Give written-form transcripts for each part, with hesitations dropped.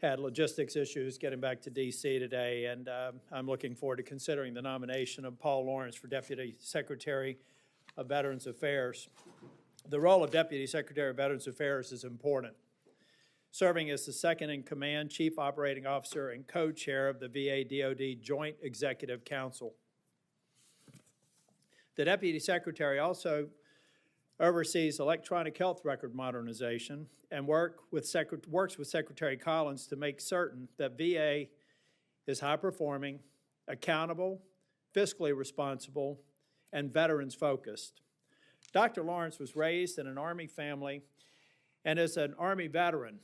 had logistics issues getting back to D.C. today, and I'm looking forward to considering the nomination of Paul Lawrence for Deputy Secretary of Veterans Affairs. The role of Deputy Secretary of Veterans Affairs is important, serving as the second-in-command Chief Operating Officer and co-chair of the VA-DoD Joint Executive Council. The Deputy Secretary also oversees electronic health record modernization and works with Secretary Collins to make certain that VA is high-performing, accountable, fiscally responsible, and veterans-focused. Dr. Lawrence was raised in an Army family and is an Army veteran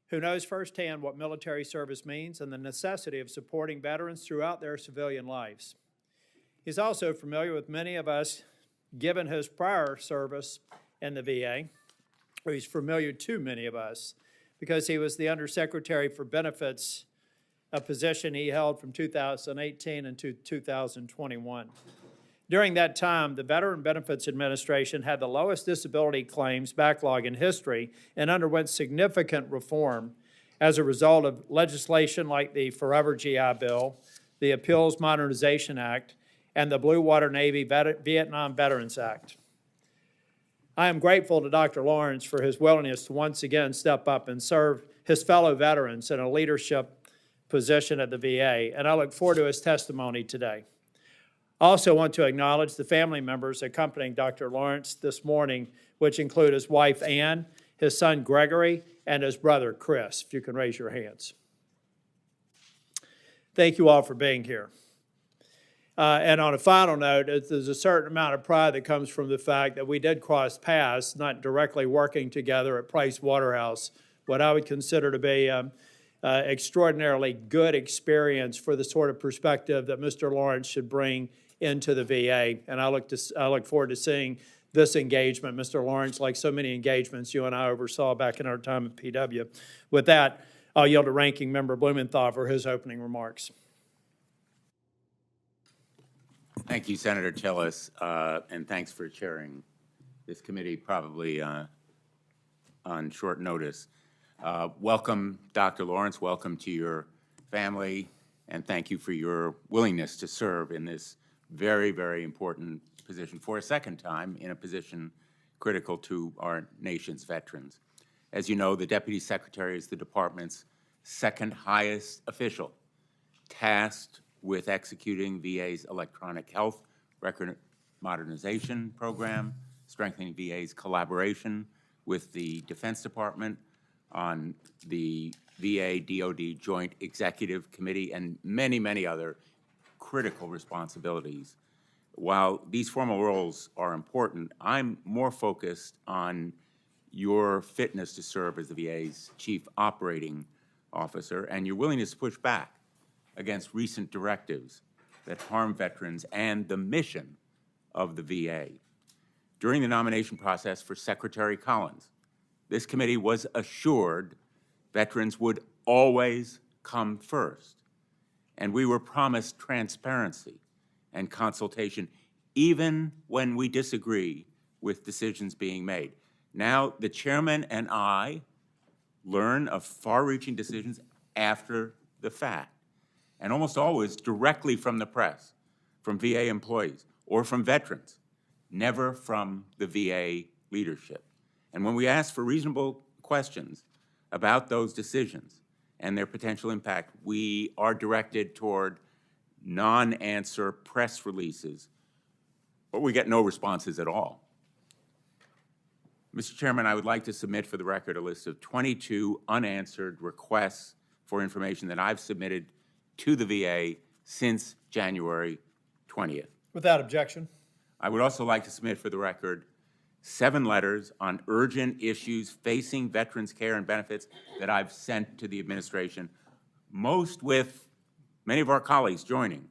who knows firsthand what military service means and the necessity of supporting veterans throughout their civilian lives. He's also familiar with many of us, given his prior service in the VA, or he's familiar to many of us, because he was the Undersecretary for Benefits, a position he held from 2018 into 2021. During that time, the Veteran Benefits Administration had the lowest disability claims backlog in history and underwent significant reform as a result of legislation like the Forever GI Bill, the Appeals Modernization Act, and the Blue Water Navy Vietnam Veterans Act. I am grateful to Dr. Lawrence for his willingness to once again step up and serve his fellow veterans in a leadership position at the VA, and I look forward to his testimony today. I also want to acknowledge the family members accompanying Dr. Lawrence this morning, which include his wife, Ann, his son, Gregory, and his brother, Chris, if you can raise your hands. Thank you all for being here. And on a final note, there's a certain amount of pride that comes from the fact that we did cross paths, not directly working together at Price Waterhouse, what I would consider to be extraordinarily good experience for the sort of perspective that Mr. Lawrence should bring into the VA. And I look forward to seeing this engagement, Mr. Lawrence, like so many engagements you and I oversaw back in our time at PW. With that, I'll yield to Ranking Member Blumenthal for his opening remarks. Thank you, Senator Tillis, and thanks for chairing this committee probably on short notice. Welcome, Dr. Lawrence. Welcome to your family, and thank you for your willingness to serve in this very, very important position for a second time in a position critical to our nation's veterans. As you know, the Deputy Secretary is the department's second highest official, tasked with executing VA's electronic health record modernization program, strengthening VA's collaboration with the Defense Department on the VA-DoD Joint Executive Committee, and many, many other critical responsibilities. While these formal roles are important, I'm more focused on your fitness to serve as the VA's Chief Operating Officer and your willingness to push back against recent directives that harm veterans and the mission of the VA. During the nomination process for Secretary Collins, this committee was assured veterans would always come first, and we were promised transparency and consultation even when we disagree with decisions being made. Now, the chairman and I learn of far-reaching decisions after the fact, and almost always directly from the press, from VA employees, or from veterans, never from the VA leadership. And when we ask for reasonable questions about those decisions and their potential impact, we are directed toward non-answer press releases, or we get no responses at all. Mr. Chairman, I would like to submit for the record a list of 22 unanswered requests for information that I've submitted to the VA since January 20th. Without objection. I would also like to submit for the record 7 letters on urgent issues facing veterans' care and benefits that I've sent to the administration, most with many of our colleagues joining.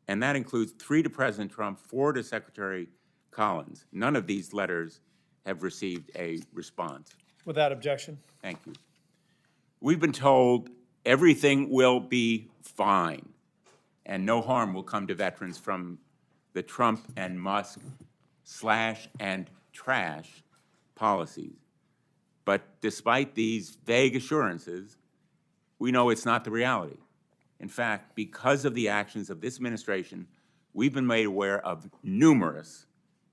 And that includes 3 to President Trump, 4 to Secretary Collins. None of these letters have received a response. Without objection. Thank you. We've been told everything will be fine and no harm will come to veterans from the Trump and Musk slash and trash policies. But despite these vague assurances, we know it's not the reality. In fact, because of the actions of this administration, we've been made aware of numerous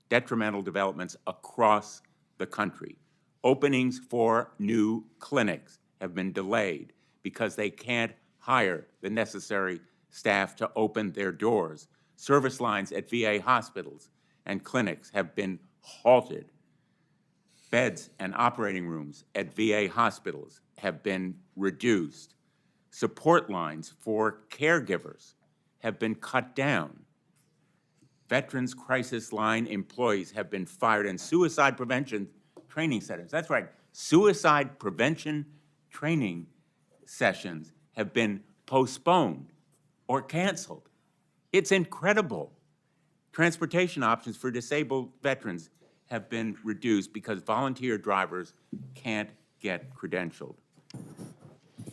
detrimental developments across the country. Openings for new clinics have been delayed because they can't hire the necessary staff to open their doors. Service lines at VA hospitals and clinics have been halted. Beds and operating rooms at VA hospitals have been reduced. Support lines for caregivers have been cut down. Veterans Crisis Line employees have been fired, and suicide prevention training centers, that's right, suicide prevention training sessions have been postponed or canceled. It's incredible. Transportation options for disabled veterans have been reduced because volunteer drivers can't get credentialed.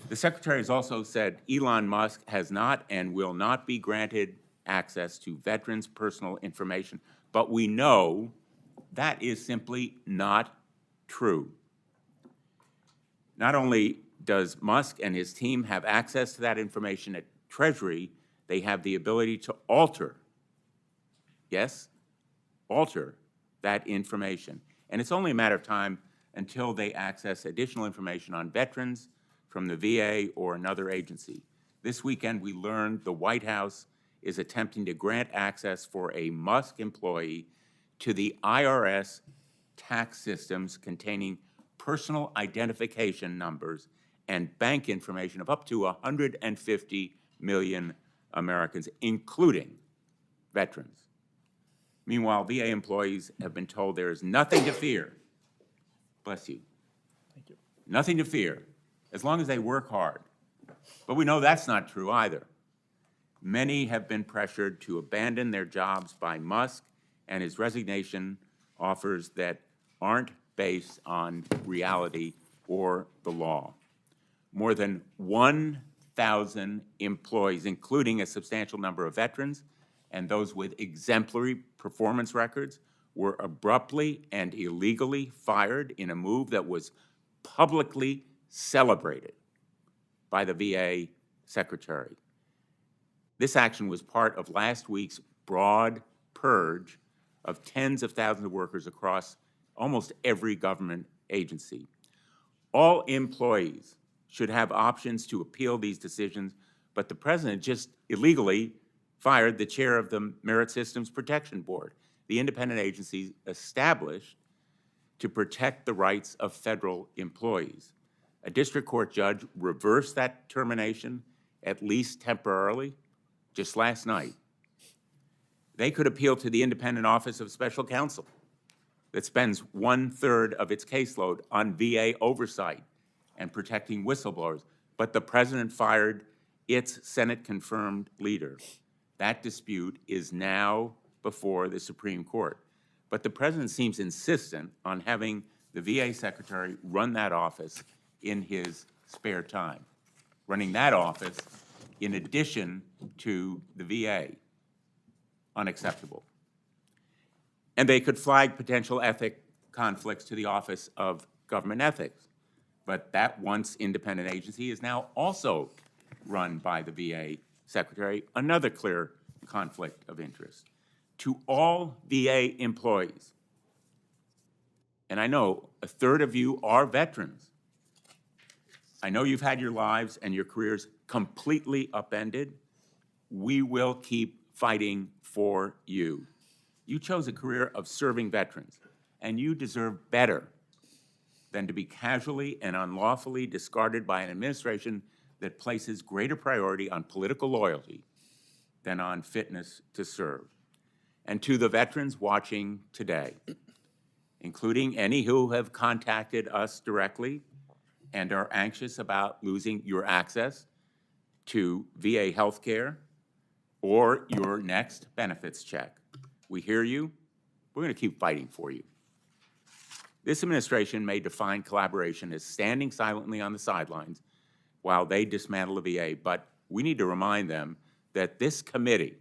The Secretary has also said Elon Musk has not and will not be granted access to veterans' personal information, but we know that is simply not true. Not only does Musk and his team have access to that information at Treasury, they have the ability to alter, yes, alter that information. And it's only a matter of time until they access additional information on veterans from the VA or another agency. This weekend, we learned the White House is attempting to grant access for a Musk employee to the IRS tax systems containing personal identification numbers and bank information of up to 150 million Americans, including veterans. Meanwhile, VA employees have been told there is nothing to fear. Bless you. Thank you. Nothing to fear, as long as they work hard. But we know that's not true either. Many have been pressured to abandon their jobs by Musk and his resignation offers that aren't based on reality or the law. More than 1,000 employees, including a substantial number of veterans and those with exemplary performance records, were abruptly and illegally fired in a move that was publicly celebrated by the VA secretary. This action was part of last week's broad purge of tens of thousands of workers across almost every government agency. All employees should have options to appeal these decisions, but the president just illegally fired the chair of the Merit Systems Protection Board, the independent agency established to protect the rights of federal employees. A district court judge reversed that termination, at least temporarily, just last night. They could appeal to the Independent Office of Special Counsel that spends 1/3 of its caseload on VA oversight and protecting whistleblowers, but the president fired its Senate-confirmed leader. That dispute is now before the Supreme Court. But the president seems insistent on having the VA secretary run that office in his spare time, running that office in addition to the VA. Unacceptable. And they could flag potential ethic conflicts to the Office of Government Ethics. But that once independent agency is now also run by the VA secretary, another clear conflict of interest. To all VA employees, and I know 1/3 of you are veterans. I know you've had your lives and your careers completely upended. We will keep fighting for you. You chose a career of serving veterans, and you deserve better than to be casually and unlawfully discarded by an administration that places greater priority on political loyalty than on fitness to serve. And to the veterans watching today, including any who have contacted us directly and are anxious about losing your access to VA health care or your next benefits check, we hear you. We're going to keep fighting for you. This administration may define collaboration as standing silently on the sidelines while they dismantle the VA, but we need to remind them that this committee,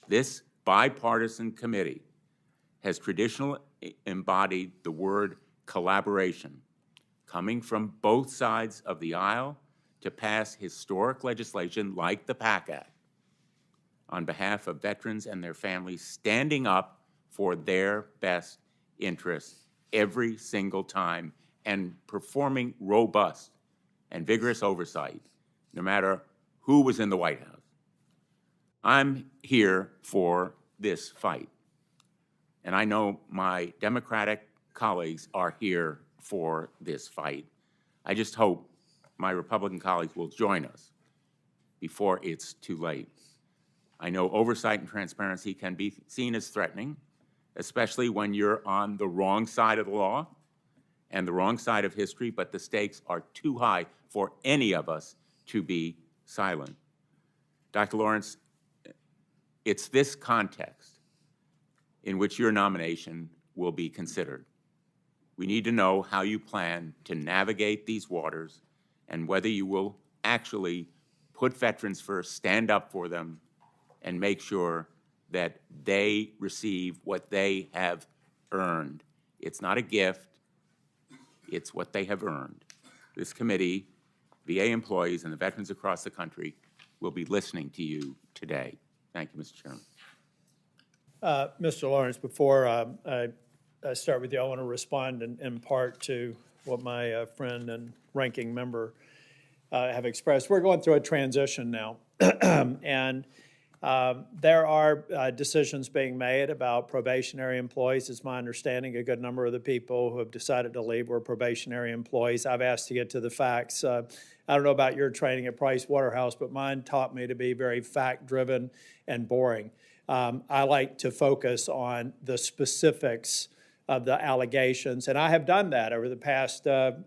this bipartisan committee, has traditionally embodied the word collaboration coming from both sides of the aisle to pass historic legislation like the PACT Act on behalf of veterans and their families, standing up for their best interests every single time and performing robust and vigorous oversight, no matter who was in the White House. I'm here for this fight, and I know my Democratic colleagues are here for this fight. I just hope my Republican colleagues will join us before it's too late. I know oversight and transparency can be seen as threatening, especially when you're on the wrong side of the law and the wrong side of history, but the stakes are too high for any of us to be silent. Dr. Lawrence, it's this context in which your nomination will be considered. We need to know how you plan to navigate these waters and whether you will actually put veterans first, stand up for them, and make sure that they receive what they have earned. It's not a gift, it's what they have earned. This committee, VA employees, and the veterans across the country will be listening to you today. Thank you, Mr. Chairman. Mr. Lawrence, before I start with you, I want to respond in part to what my friend and ranking member have expressed. We're going through a transition now, and there are decisions being made about probationary employees. It's my understanding a good number of the people who have decided to leave were probationary employees. I've asked to get to the facts. I don't know about your training at Price Waterhouse, but mine taught me to be very fact-driven and boring. I like to focus on the specifics of the allegations, and I have done that over the past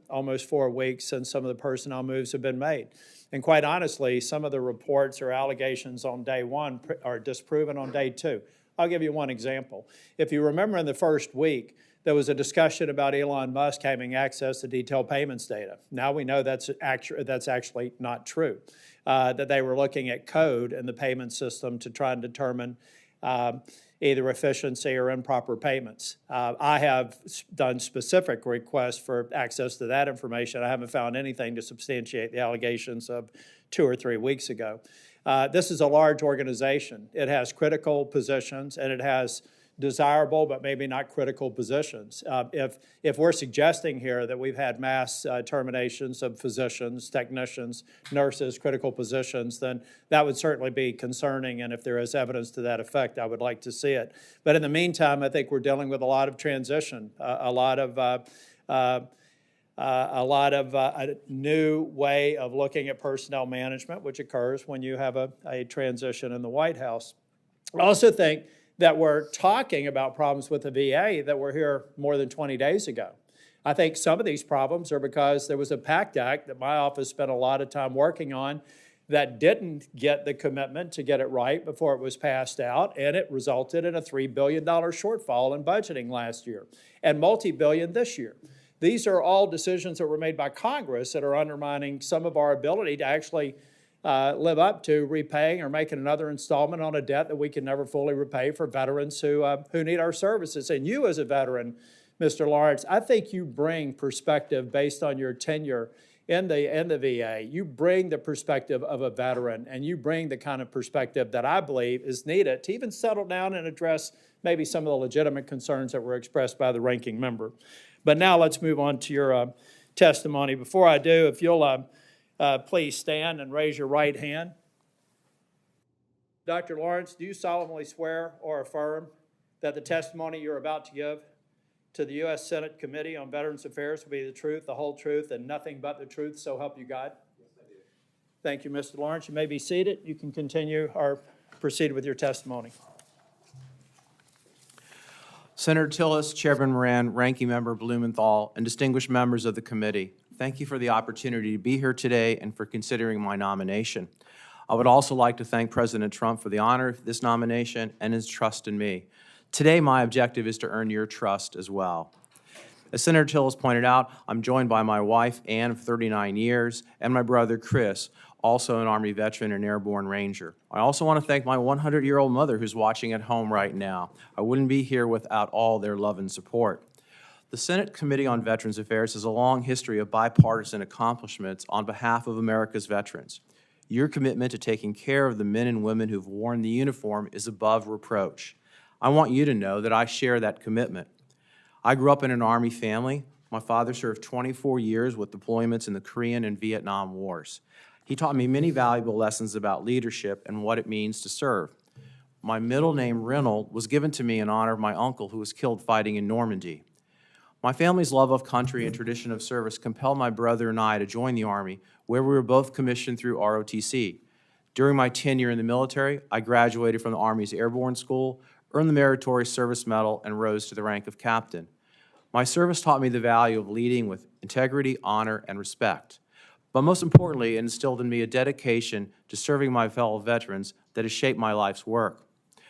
almost 4 weeks since some of the personnel moves have been made. And quite honestly, some of the reports or allegations on day one are disproven on day two. I'll give you one example. If you remember in the first week, there was a discussion about Elon Musk having access to detailed payments data. Now we know that's actually not true, that they were looking at code in the payment system to try and determine either efficiency or improper payments. I have done specific requests for access to that information. I haven't found anything to substantiate the allegations of 2 or 3 weeks ago. This is a large organization. It has critical positions, and it has desirable but maybe not critical positions. If we're suggesting here that we've had mass terminations of physicians, technicians, nurses, critical positions, then that would certainly be concerning, and if there is evidence to that effect, I would like to see it. But in the meantime, I think we're dealing with a lot of transition, a new way of looking at personnel management, which occurs when you have a transition in the White House. I also think that we're talking about problems with the VA that were here more than 20 days ago. I think some of these problems are because there was a PACT Act that my office spent a lot of time working on that didn't get the commitment to get it right before it was passed out, and it resulted in a $3 billion shortfall in budgeting last year and multi-billion this year. These are all decisions that were made by Congress that are undermining some of our ability to actually live up to repaying or making another installment on a debt that we can never fully repay for veterans who need our services. And you as a veteran, Mr. Lawrence, I think you bring perspective based on your tenure in the VA. You bring the perspective of a veteran, and you bring the kind of perspective that I believe is needed to even settle down and address maybe some of the legitimate concerns that were expressed by the ranking member. But now let's move on to your testimony. Before I do, if you'll please stand and raise your right hand. Dr. Lawrence, do you solemnly swear or affirm that the testimony you're about to give to the U.S. Senate Committee on Veterans Affairs will be the truth, the whole truth, and nothing but the truth, so help you God? Yes, I do. Thank you, Mr. Lawrence. You may be seated. You can continue or proceed with your testimony. Senator Tillis, Chairman Moran, Ranking Member Blumenthal, and distinguished members of the committee, thank you for the opportunity to be here today and for considering my nomination. I would also like to thank President Trump for the honor of this nomination and his trust in me. Today, my objective is to earn your trust as well. As Senator Tillis pointed out, I'm joined by my wife, Ann, of 39 years, and my brother, Chris, also an Army veteran and airborne ranger. I also want to thank my 100-year-old mother who's watching at home right now. I wouldn't be here without all their love and support. The Senate Committee on Veterans Affairs has a long history of bipartisan accomplishments on behalf of America's veterans. Your commitment to taking care of the men and women who've worn the uniform is above reproach. I want you to know that I share that commitment. I grew up in an Army family. My father served 24 years with deployments in the Korean and Vietnam Wars. He taught me many valuable lessons about leadership and what it means to serve. My middle name, Reynold, was given to me in honor of my uncle who was killed fighting in Normandy. My family's love of country and tradition of service compelled my brother and I to join the Army, where we were both commissioned through ROTC. During my tenure in the military, I graduated from the Army's Airborne School, earned the Meritorious Service Medal, and rose to the rank of captain. My service taught me the value of leading with integrity, honor, and respect. But most importantly, it instilled in me a dedication to serving my fellow veterans that has shaped my life's work.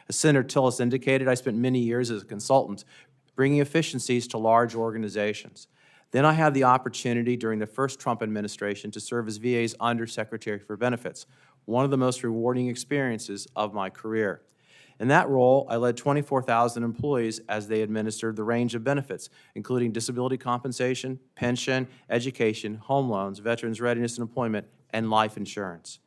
As Senator Tillis indicated, I spent many years as a consultant bringing efficiencies to large organizations. Then I had the opportunity during the first Trump administration to serve as VA's Undersecretary for Benefits, one of the most rewarding experiences of my career. In that role, I led 24,000 employees as they administered the range of benefits, including disability compensation, pension, education, home loans, veterans readiness and employment, and life insurance.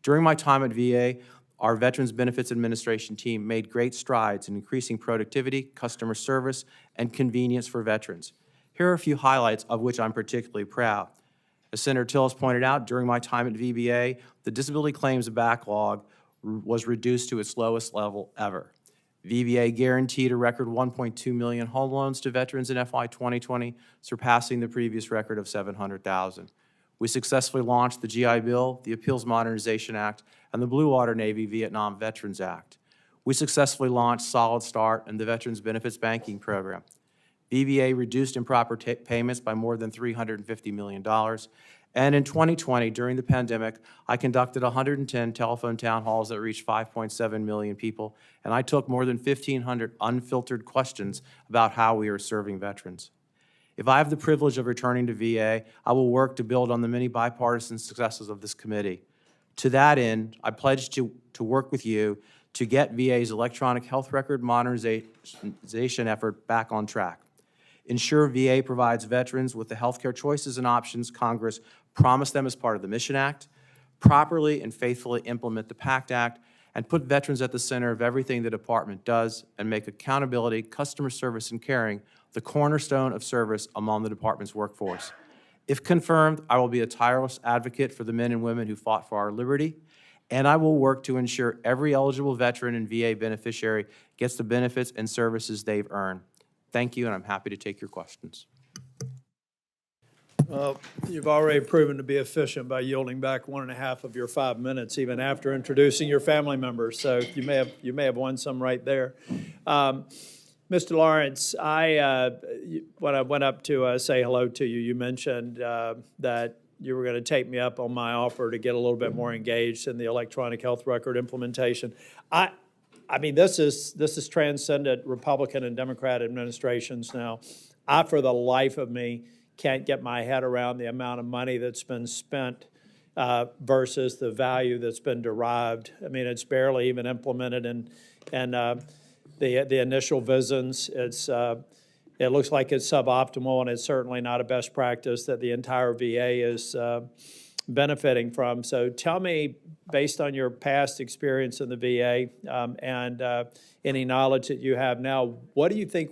During my time at VA, our Veterans Benefits Administration team made great strides in increasing productivity, customer service, and convenience for veterans. Here are a few highlights of which I'm particularly proud. As Senator Tillis pointed out, during my time at VBA, the disability claims backlog was reduced to its lowest level ever. VBA guaranteed a record 1.2 million home loans to veterans in FY 2020, surpassing the previous record of 700,000. We successfully launched the GI Bill, the Appeals Modernization Act, and the Blue Water Navy Vietnam Veterans Act. We successfully launched Solid Start and the Veterans Benefits Banking Program. VBA reduced improper payments by more than $350 million. And in 2020, during the pandemic, I conducted 110 telephone town halls that reached 5.7 million people, and I took more than 1,500 unfiltered questions about how we are serving veterans. If I have the privilege of returning to VA, I will work to build on the many bipartisan successes of this committee. To that end, I pledge to work with you to get VA's electronic health record modernization effort back on track. Ensure VA provides veterans with the healthcare choices and options Congress promised them as part of the Mission Act, properly and faithfully implement the PACT Act, and put veterans at the center of everything the department does, and make accountability, customer service, and caring the cornerstone of service among the department's workforce. If confirmed, I will be a tireless advocate for the men and women who fought for our liberty, and I will work to ensure every eligible veteran and VA beneficiary gets the benefits and services they've earned. Thank you, and I'm happy to take your questions. Well, you've already proven to be efficient by yielding back 1.5 of your 5 minutes, even after introducing your family members. So you may have won some right there. Mr. Lawrence, when I went up to say hello to you, you mentioned that you were going to take me up on my offer to get a little bit more engaged in the electronic health record implementation. I mean, this is transcended Republican and Democrat administrations now. I, for the life of me, can't get my head around the amount of money that's been spent versus the value that's been derived. I mean, it's barely even implemented in the initial VISNs. It looks like it's suboptimal, and it's certainly not a best practice that the entire VA is benefiting from. So tell me, based on your past experience in the VA and any knowledge that you have now, what do you think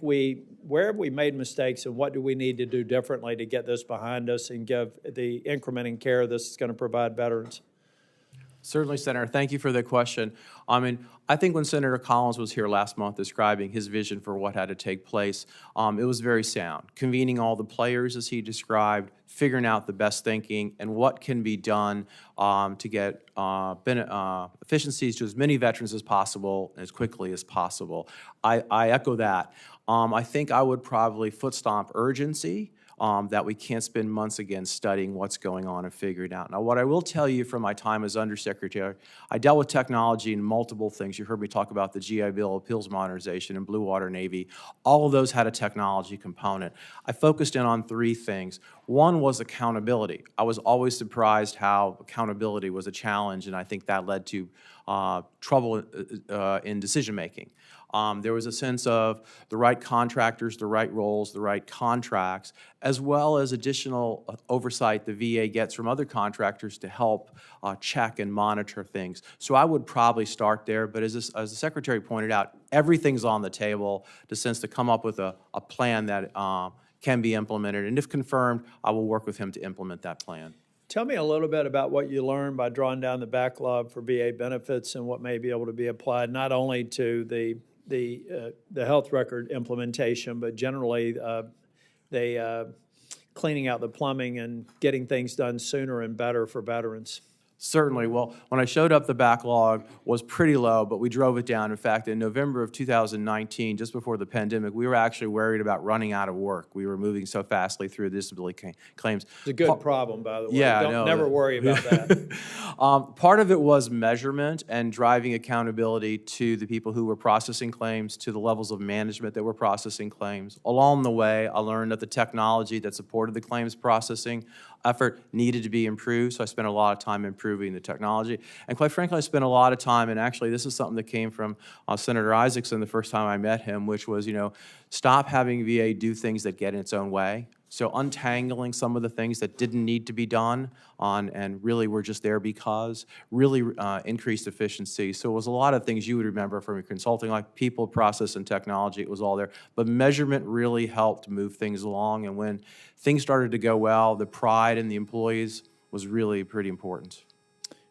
where have we made mistakes, and what do we need to do differently to get this behind us and give the incrementing care this is going to provide veterans? Certainly, Senator. Thank you for the question. I mean, I think when Senator Collins was here last month describing his vision for what had to take place, it was very sound. Convening all the players, as he described, figuring out the best thinking, and what can be done to get efficiencies to as many veterans as possible, as quickly as possible. I echo that. I think I would probably foot stomp urgency. That we can't spend months again studying what's going on and figuring it out. Now, what I will tell you from my time as Undersecretary, I dealt with technology in multiple things. You heard me talk about the GI Bill, Appeals Modernization, and Blue Water Navy. All of those had a technology component. I focused in on 3 things. One was accountability. I was always surprised how accountability was a challenge, and I think that led to trouble in decision-making. There was a sense of the right contractors, the right roles, the right contracts, as well as additional oversight the VA gets from other contractors to help check and monitor things. So I would probably start there, but as the Secretary pointed out, everything's on the table to come up with a plan that can be implemented. And if confirmed, I will work with him to implement that plan. Tell me a little bit about what you learned by drawing down the backlog for VA benefits and what may be able to be applied not only to the health record implementation, but generally cleaning out the plumbing and getting things done sooner and better for veterans. Certainly. Well, when I showed up, the backlog was pretty low, but we drove it down. In fact, in November of 2019, just before the pandemic, we were actually worried about running out of work. We were moving so fastly through disability claims. It's a good problem, by the way. Yeah, Don't never worry about that. Part of it was measurement and driving accountability to the people who were processing claims, to the levels of management that were processing claims. Along the way, I learned that the technology that supported the claims processing effort needed to be improved, so I spent a lot of time improving the technology. And quite frankly, I spent a lot of time, and actually this is something that came from Senator Isaacson the first time I met him, which was, stop having VA do things that get in its own way. So untangling some of the things that didn't need to be done and really were just there because, really increased efficiency. So it was a lot of things you would remember from your consulting, like people, process, and technology. It was all there. But measurement really helped move things along. And when things started to go well, the pride in the employees was really pretty important.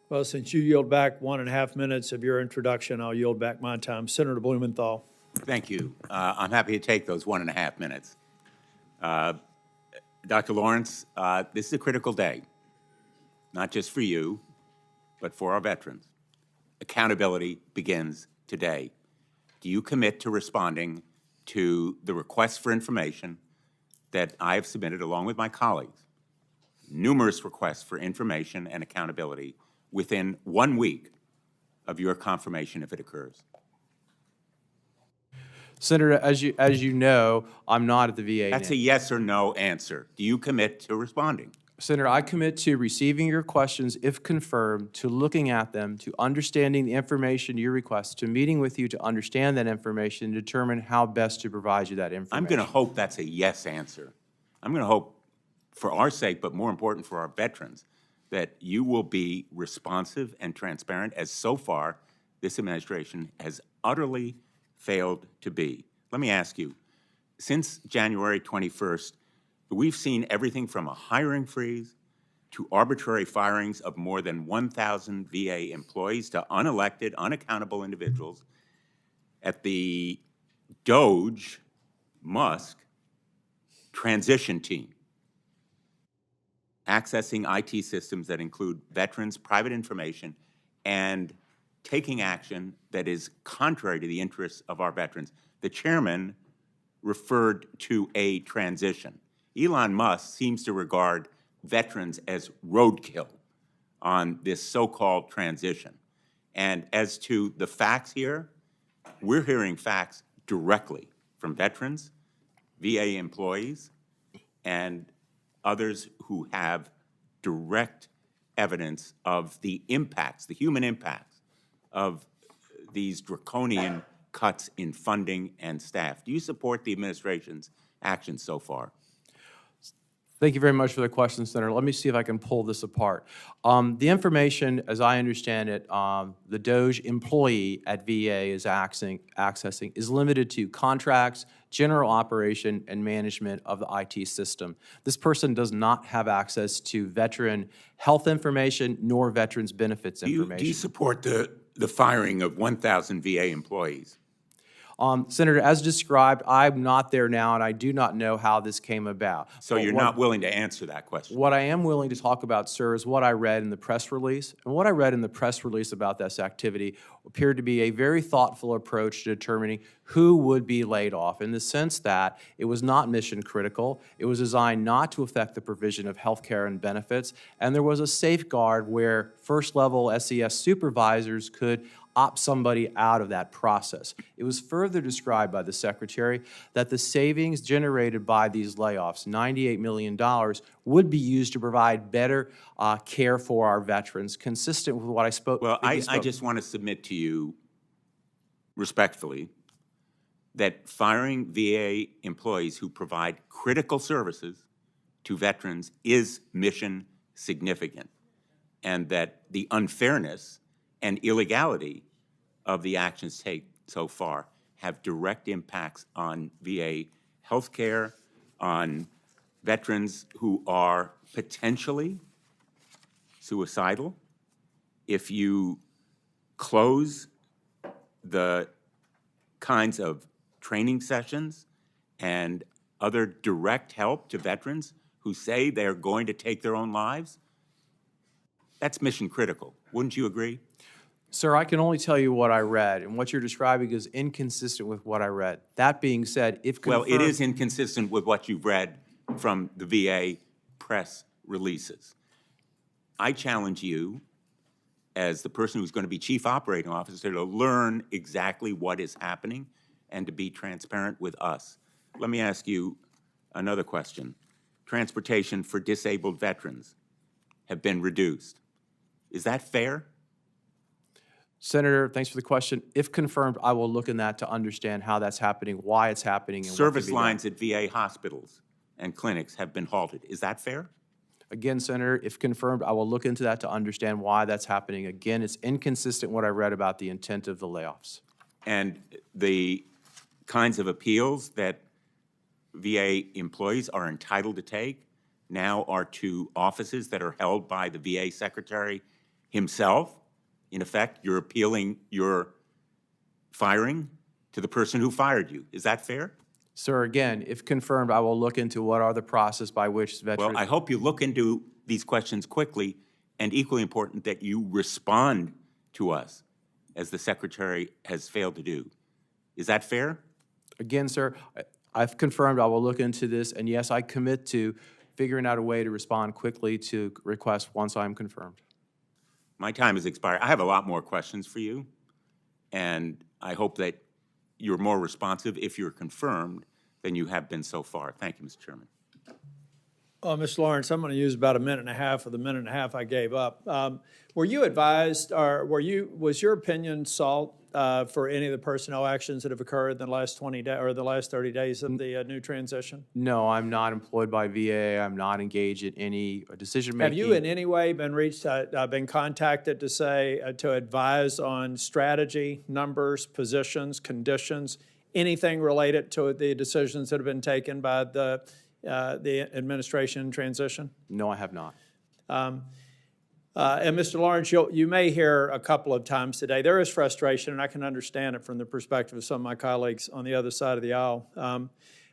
Well, since you yield back 1.5 minutes of your introduction, I'll yield back my time. Senator Blumenthal. Thank you. I'm happy to take those 1.5 minutes. Dr. Lawrence, this is a critical day, not just for you, but for our veterans. Accountability begins today. Do you commit to responding to the requests for information that I have submitted along with my colleagues? Numerous requests for information and accountability within 1 week of your confirmation if it occurs. Senator, as you know, I'm not at the VA now. That's a yes or no answer. Do you commit to responding? Senator, I commit to receiving your questions if confirmed, to looking at them, to understanding the information you request, to meeting with you to understand that information, and determine how best to provide you that information. I'm going to hope that's a yes answer. I'm going to hope, for our sake, but more important for our veterans, that you will be responsive and transparent, as so far this administration has utterly failed to be. Let me ask you, since January 21st, we've seen everything from a hiring freeze to arbitrary firings of more than 1,000 VA employees to unelected, unaccountable individuals at the DOGE Musk transition team, accessing IT systems that include veterans' private information and taking action that is contrary to the interests of our veterans. The chairman referred to a transition. Elon Musk seems to regard veterans as roadkill on this so-called transition. And as to the facts here, we're hearing facts directly from veterans, VA employees, and others who have direct evidence of the impacts, the human impacts, of these draconian cuts in funding and staff. Do you support the administration's actions so far? Thank you very much for the question, Senator. Let me see if I can pull this apart. The information, as I understand it, the DOGE employee at VA is accessing is limited to contracts, general operation, and management of the IT system. This person does not have access to veteran health information nor veterans benefits information. Do you support the firing of 1,000 VA employees? Senator, as described, I'm not there now, and I do not know how this came about. So you're not willing to answer that question? What I am willing to talk about, sir, is what I read in the press release. And what I read in the press release about this activity appeared to be a very thoughtful approach to determining who would be laid off, in the sense that it was not mission critical, it was designed not to affect the provision of health care and benefits, and there was a safeguard where first-level SES supervisors could opt somebody out of that process. It was further described by the Secretary that the savings generated by these layoffs, $98 million, would be used to provide better care for our veterans, consistent with what I spoke. Well, I just want to submit to you respectfully that firing VA employees who provide critical services to veterans is mission significant, and that the unfairness and illegality of the actions taken so far have direct impacts on VA healthcare, on veterans who are potentially suicidal. If you close the kinds of training sessions and other direct help to veterans who say they're going to take their own lives, that's mission critical. Wouldn't you agree? Sir, I can only tell you what I read, and what you're describing is inconsistent with what I read. That being said, if confirmed— Well, it is inconsistent with what you've read from the VA press releases. I challenge you, as the person who's going to be chief operating officer, to learn exactly what is happening and to be transparent with us. Let me ask you another question. Transportation for disabled veterans have been reduced. Is that fair? Senator, thanks for the question. If confirmed, I will look in that to understand how that's happening, why it's happening, and what can Service be done. lines at VA hospitals and clinics have been halted. Is that fair? Again, Senator, if confirmed, I will look into that to understand why that's happening. Again, it's inconsistent what I read about the intent of the layoffs. And the kinds of appeals that VA employees are entitled to take now are to offices that are held by the VA secretary himself. In effect, you're appealing your firing to the person who fired you. Is that fair? Sir, again, if confirmed, I will look into what are the process by which veterans— Well, I hope you look into these questions quickly, and equally important, that you respond to us, as the Secretary has failed to do. Is that fair? Again, sir, I've confirmed I will look into this, and yes, I commit to figuring out a way to respond quickly to requests once I'm confirmed. My time has expired. I have a lot more questions for you, and I hope that you're more responsive if you're confirmed than you have been so far. Thank you, Mr. Chairman. Well, Mr. Lawrence, I'm going to use about a minute and a half of the minute and a half I gave up. Were you advised, or was your opinion sought for any of the personnel actions that have occurred in the last 20 days or the last 30 days of the new transition? No, I'm not employed by VA. I'm not engaged in any decision-making. Have you in any way been contacted to say, to advise on strategy, numbers, positions, conditions, anything related to the decisions that have been taken by the administration transition? No, I have not. And Mr. Lawrence, you may hear a couple of times today, there is frustration, and I can understand it from the perspective of some of my colleagues on the other side of the aisle.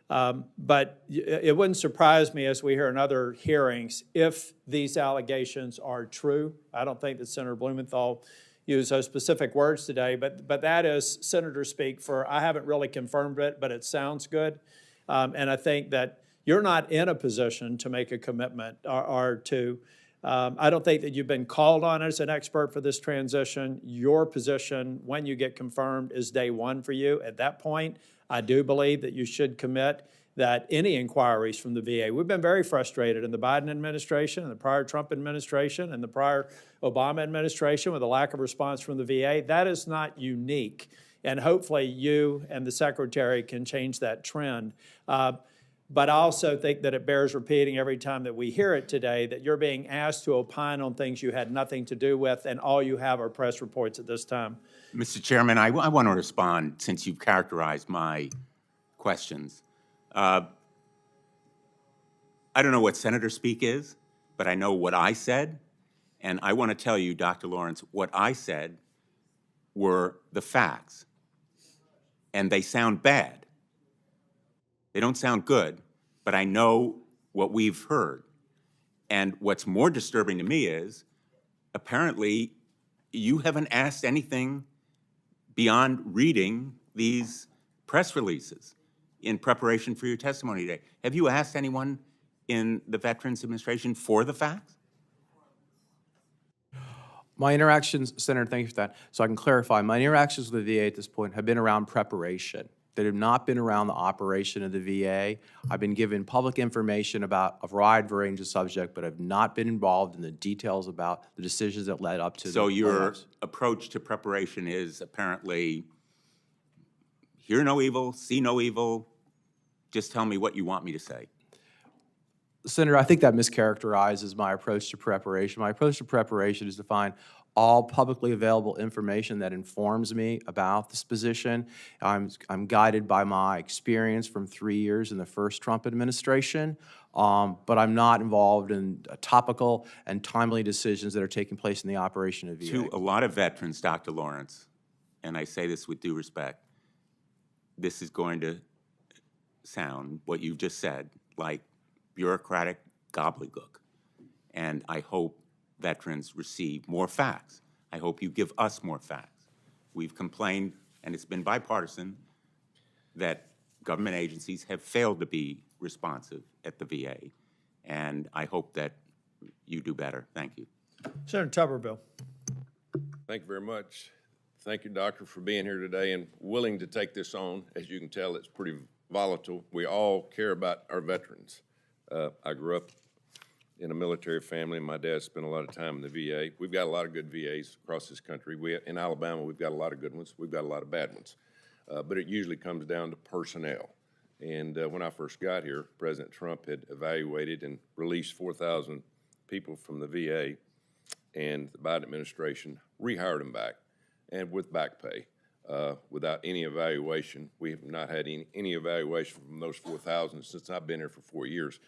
But it wouldn't surprise me, as we hear in other hearings, if these allegations are true. I don't think that Senator Blumenthal used those specific words today, but that is senator speak for, I haven't really confirmed it, but it sounds good. And I think that you're not in a position to make a commitment or to, I don't think that you've been called on as an expert for this transition. Your position, when you get confirmed, is day one for you. At that point, I do believe that you should commit that any inquiries from the VA, we've been very frustrated in the Biden administration and the prior Trump administration and the prior Obama administration with the lack of response from the VA. That is not unique. And hopefully you and the Secretary can change that trend. But I also think that it bears repeating every time that we hear it today that you're being asked to opine on things you had nothing to do with, and all you have are press reports at this time. Mr. Chairman, I want to respond, since you've characterized my questions. I don't know what senator speak is, but I know what I said, and I want to tell you, Dr. Lawrence, what I said were the facts, and they sound bad. They don't sound good, but I know what we've heard. And what's more disturbing to me is, apparently, you haven't asked anything beyond reading these press releases in preparation for your testimony today. Have you asked anyone in the Veterans Administration for the facts? My interactions, Senator, thank you for that. So I can clarify, my interactions with the VA at this point have been around preparation. They have not been around the operation of the VA. I've been given public information about a wide range of subjects, but have not been involved in the details about the decisions that led up to So the your layoffs. approach to preparation is apparently hear no evil, see no evil. Just tell me what you want me to say. Senator, I think that mischaracterizes my approach to preparation. My approach to preparation is to find all publicly available information that informs me about this position. I'm guided by my experience from 3 years in the first Trump administration, but I'm not involved in topical and timely decisions that are taking place in the operation of VA. To a lot of veterans, Dr. Lawrence, and I say this with due respect, this is going to sound, what you've just said, like bureaucratic gobbledygook. And I hope veterans receive more facts. I hope you give us more facts. We've complained, and it's been bipartisan, that government agencies have failed to be responsive at the VA. And I hope that you do better. Thank you. Senator Tuberville. Thank you very much. Thank you, Doctor, for being here today and willing to take this on. As you can tell, it's pretty volatile. We all care about our veterans. I grew up in a military family, and my dad spent a lot of time in the VA. We've got a lot of good VAs across this country. In Alabama, we've got a lot of good ones. We've got a lot of bad ones. But it usually comes down to personnel. And when I first got here, President Trump had evaluated and released 4,000 people from the VA, and the Biden administration rehired them back, and with back pay, without any evaluation. We have not had any evaluation from those 4,000 since I've been here for 4 years.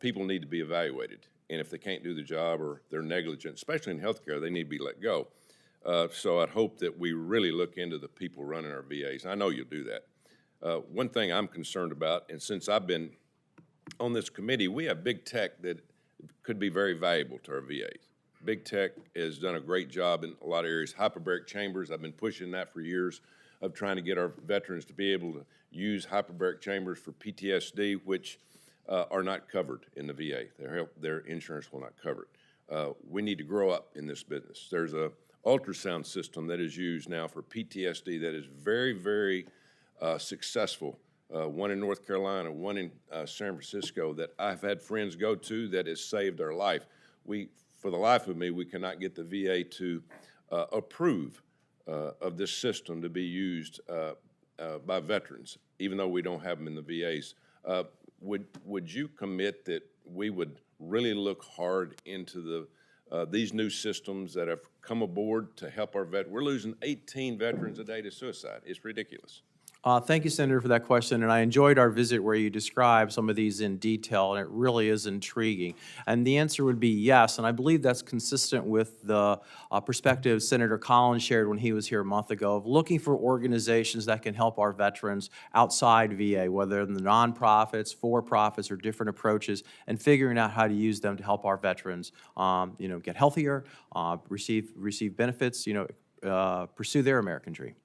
People need to be evaluated, and if they can't do the job or they're negligent, especially in healthcare, they need to be let go. So I'd hope that we really look into the people running our VAs. I know you'll do that. One thing I'm concerned about, and since I've been on this committee, we have big tech that could be very valuable to our VAs. Big tech has done a great job in a lot of areas. Hyperbaric chambers, I've been pushing that for years, of trying to get our veterans to be able to use hyperbaric chambers for PTSD, which are not covered in the VA. Their insurance will not cover it. We need to grow up in this business. There's a ultrasound system that is used now for PTSD that is very, very successful. One in North Carolina, one in San Francisco that I've had friends go to that has saved their life. For the life of me, we cannot get the VA to approve of this system to be used by veterans, even though we don't have them in the VAs. Would you commit that we would really look hard into these new systems that have come aboard to help our veterans? We're losing 18 veterans a day to suicide. It's ridiculous. Thank you, Senator, for that question, and I enjoyed our visit where you described some of these in detail, and it really is intriguing. And the answer would be yes, and I believe that's consistent with the perspective Senator Collins shared when he was here a month ago of looking for organizations that can help our veterans outside VA, whether in the nonprofits, for-profits, or different approaches, and figuring out how to use them to help our veterans, get healthier, receive benefits, pursue their American dream.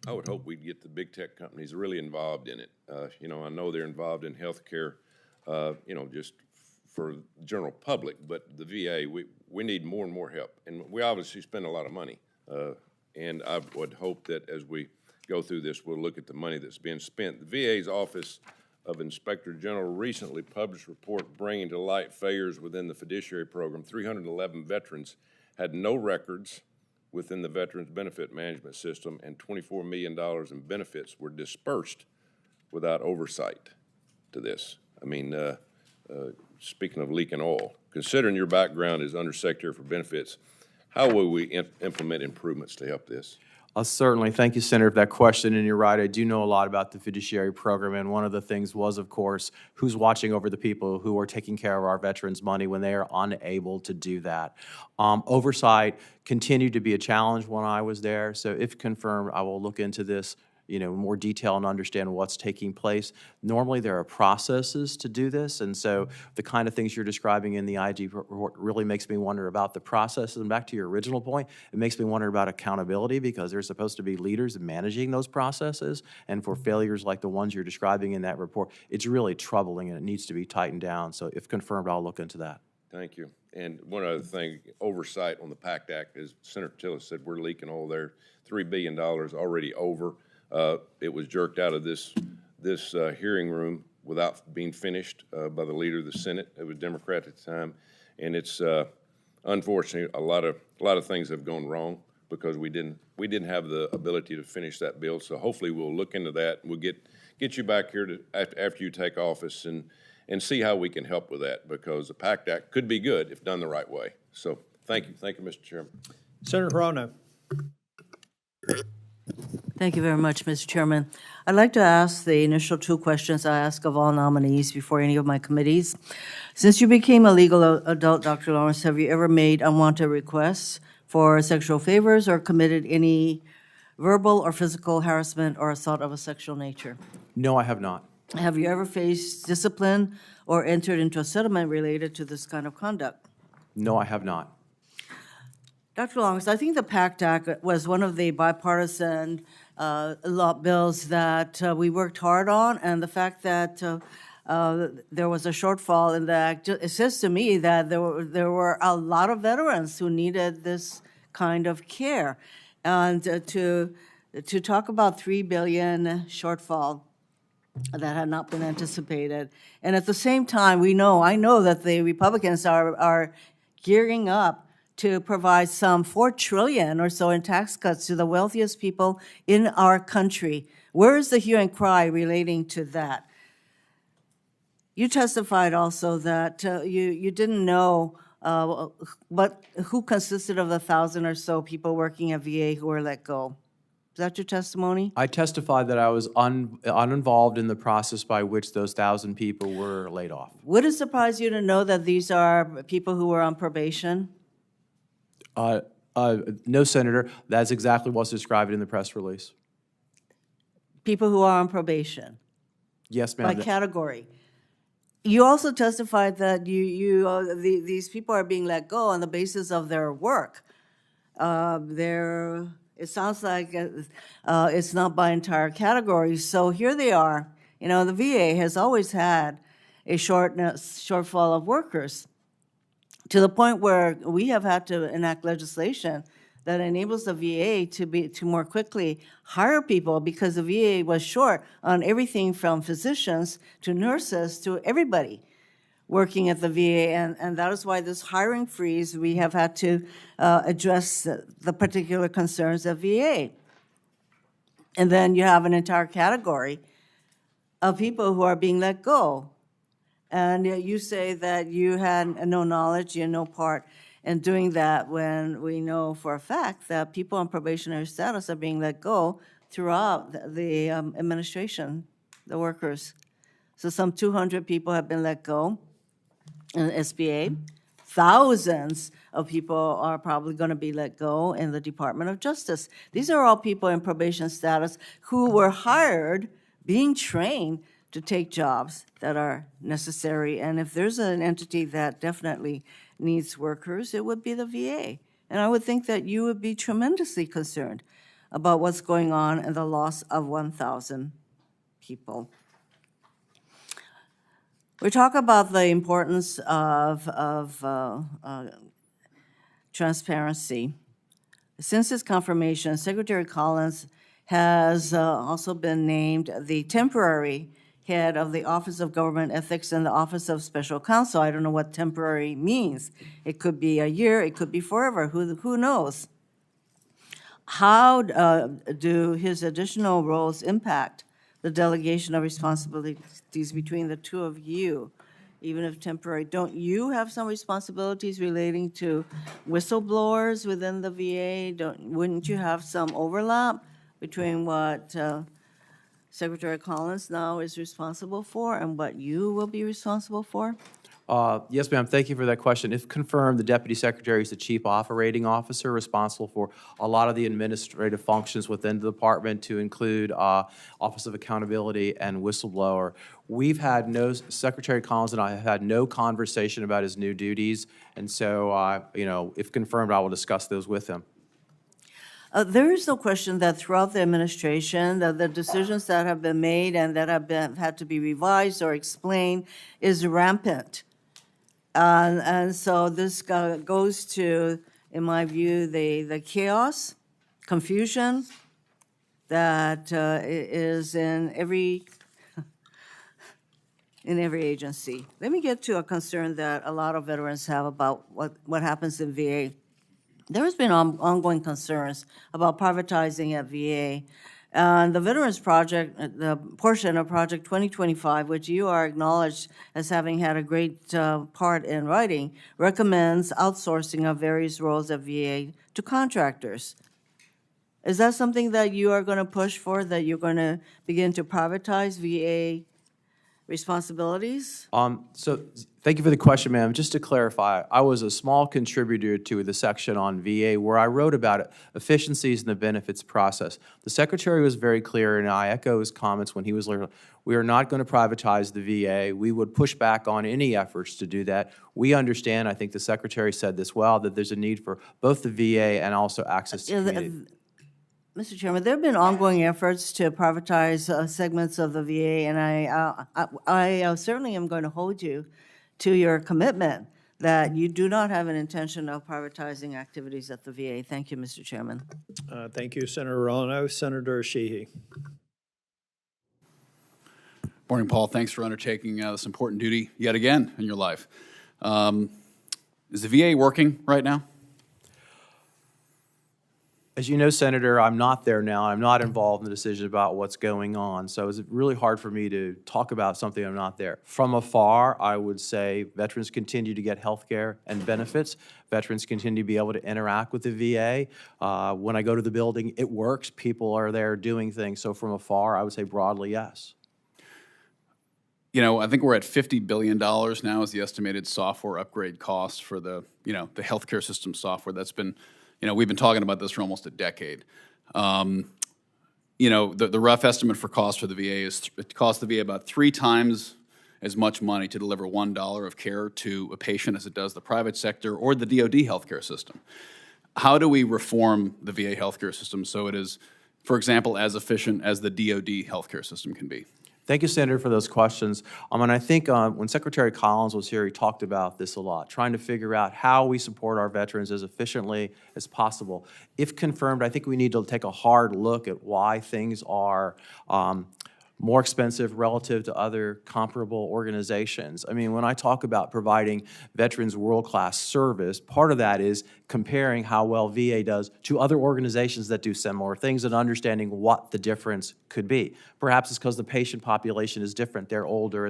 I would hope we'd get the big tech companies really involved in it. I know they're involved in healthcare, just for the general public, but the VA, we need more and more help. And we obviously spend a lot of money. And I would hope that as we go through this, we'll look at the money that's being spent. The VA's Office of Inspector General recently published a report bringing to light failures within the fiduciary program. 311 veterans had no records within the Veterans Benefit Management System, and $24 million in benefits were dispersed without oversight to this. I mean, speaking of leaking oil, considering your background as Undersecretary for Benefits, how will we implement improvements to help this? Certainly. Thank you, Senator, for that question. And you're right, I do know a lot about the fiduciary program. And one of the things was, of course, who's watching over the people who are taking care of our veterans' money when they are unable to do that. Oversight continued to be a challenge when I was there. So if confirmed, I will look into this in more detail and understand what's taking place. Normally, there are processes to do this, and so the kind of things you're describing in the IG report really makes me wonder about the processes. And back to your original point, it makes me wonder about accountability, because there's supposed to be leaders managing those processes, and for failures like the ones you're describing in that report, it's really troubling and it needs to be tightened down. So if confirmed, I'll look into that. Thank you. And one other thing, oversight on the PACT Act, as Senator Tillis said, we're leaking oil there, $3 billion already over. It was jerked out of this hearing room without being finished by the leader of the Senate. It was Democrat at the time, and it's unfortunately a lot of things have gone wrong. because we didn't have the ability to finish that bill. So hopefully we'll look into that. We'll get you back here to, after you take office and see how we can help with that, because the PACT Act could be good if done the right way. So thank you, Mr. Chairman. Senator Hirono. Thank you very much, Mr. Chairman. I'd like to ask the initial two questions I ask of all nominees before any of my committees. Since you became a legal adult, Dr. Lawrence, have you ever made unwanted requests for sexual favors or committed any verbal or physical harassment or assault of a sexual nature? No, I have not. Have you ever faced discipline or entered into a settlement related to this kind of conduct? No, I have not. Dr. Lawrence, I think the PACT Act was one of the bipartisan law bills that we worked hard on, and the fact that there was a shortfall in the act, it says to me that there were a lot of veterans who needed this kind of care. And to talk about $3 billion shortfall that had not been anticipated, and at the same time, I know that the Republicans are gearing up to provide some $4 trillion or so in tax cuts to the wealthiest people in our country. Where is the hue and cry relating to that? You testified also that you didn't know who consisted of the 1,000 or so people working at VA who were let go. Is that your testimony? I testified that I was uninvolved in the process by which those 1,000 people were laid off. Would it surprise you to know that these are people who were on probation? No, Senator, that's exactly what's described in the press release. People who are on probation? Yes, By ma'am. category. You also testified that these people are being let go on the basis of their work. It sounds like it's not by entire categories. So here they are. The VA has always had a shortfall of workers, to the point where we have had to enact legislation that enables the VA to more quickly hire people, because the VA was short on everything from physicians to nurses to everybody working at the VA, and that is why this hiring freeze, we have had to address the particular concerns of VA. And then you have an entire category of people who are being let go. And you say that you had no knowledge, you had no part in doing that, when we know for a fact that people on probationary status are being let go throughout the administration, the workers. So some 200 people have been let go in the SBA. Thousands of people are probably going to be let go in the Department of Justice. These are all people in probation status who were hired, being trained to take jobs that are necessary. And if there's an entity that definitely needs workers, it would be the VA. And I would think that you would be tremendously concerned about what's going on and the loss of 1,000 people. We talk about the importance of transparency. Since his confirmation, Secretary Collins has also been named the temporary head of the Office of Government Ethics and the Office of Special Counsel. I don't know what temporary means. It could be a year, it could be forever, who knows? How do his additional roles impact the delegation of responsibilities between the two of you, even if temporary? Don't you have some responsibilities relating to whistleblowers within the VA? Wouldn't you have some overlap between what Secretary Collins now is responsible for and what you will be responsible for? Yes, ma'am. Thank you for that question. If confirmed, the Deputy Secretary is the Chief Operating Officer, responsible for a lot of the administrative functions within the department, to include Office of Accountability and Whistleblower. Secretary Collins and I have had no conversation about his new duties, and so, if confirmed, I will discuss those with him. There is no question that throughout the administration, the decisions that have been made and that have had to be revised or explained is rampant. And so this goes to, in my view, the chaos, confusion that is in every agency. Let me get to a concern that a lot of veterans have about what happens in VA. there has been ongoing concerns about privatizing at VA. The Veterans Project, the portion of Project 2025, which you are acknowledged as having had a great part in writing, recommends outsourcing of various roles at VA to contractors. Is that something that you are going to push for, that you're going to begin to privatize VA responsibilities? So thank you for the question, ma'am. Just to clarify, I was a small contributor to the section on VA where I wrote about efficiencies in the benefits process. The Secretary was very clear, and I echo his comments when he was like, we are not going to privatize the VA. We would push back on any efforts to do that. We understand, I think the Secretary said this well, that there's a need for both the VA and also access to community. Mr. Chairman, there have been ongoing efforts to privatize segments of the VA, and I certainly am going to hold you to your commitment that you do not have an intention of privatizing activities at the VA. Thank you, Mr. Chairman. Thank you, Senator Rollino. Senator Sheehy. Morning, Paul. Thanks for undertaking this important duty yet again in your life. Is the VA working right now? As you know, Senator, I'm not there now. I'm not involved in the decision about what's going on. So it's really hard for me to talk about something I'm not there. From afar, I would say veterans continue to get health care and benefits. Veterans continue to be able to interact with the VA. When I go to the building, it works. People are there doing things. So from afar, I would say broadly, yes. You know, I think we're at $50 billion now is the estimated software upgrade cost for the healthcare system software. That's been, we've been talking about this for almost a decade. The rough estimate for cost for the VA is it costs the VA about 3 times as much money to deliver $1 of care to a patient as it does the private sector or the DoD healthcare system. How do we reform the VA healthcare system so it is, for example, as efficient as the DoD healthcare system can be? Thank you, Senator, for those questions. And I think when Secretary Collins was here, he talked about this a lot, trying to figure out how we support our veterans as efficiently as possible. If confirmed, I think we need to take a hard look at why things are more expensive relative to other comparable organizations. I mean, when I talk about providing veterans world-class service, part of that is comparing how well VA does to other organizations that do similar things and understanding what the difference could be. Perhaps it's because the patient population is different, they're older,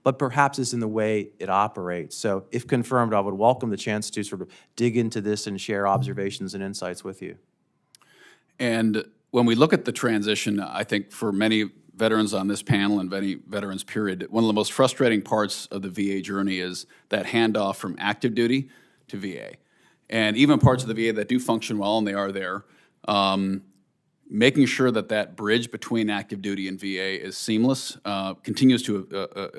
but perhaps it's in the way it operates. So if confirmed, I would welcome the chance to sort of dig into this and share observations and insights with you. And when we look at the transition, I think for many veterans on this panel and many veterans, period, one of the most frustrating parts of the VA journey is that handoff from active duty to VA. And even parts of the VA that do function well, and they are there, making sure that that bridge between active duty and VA is seamless continues to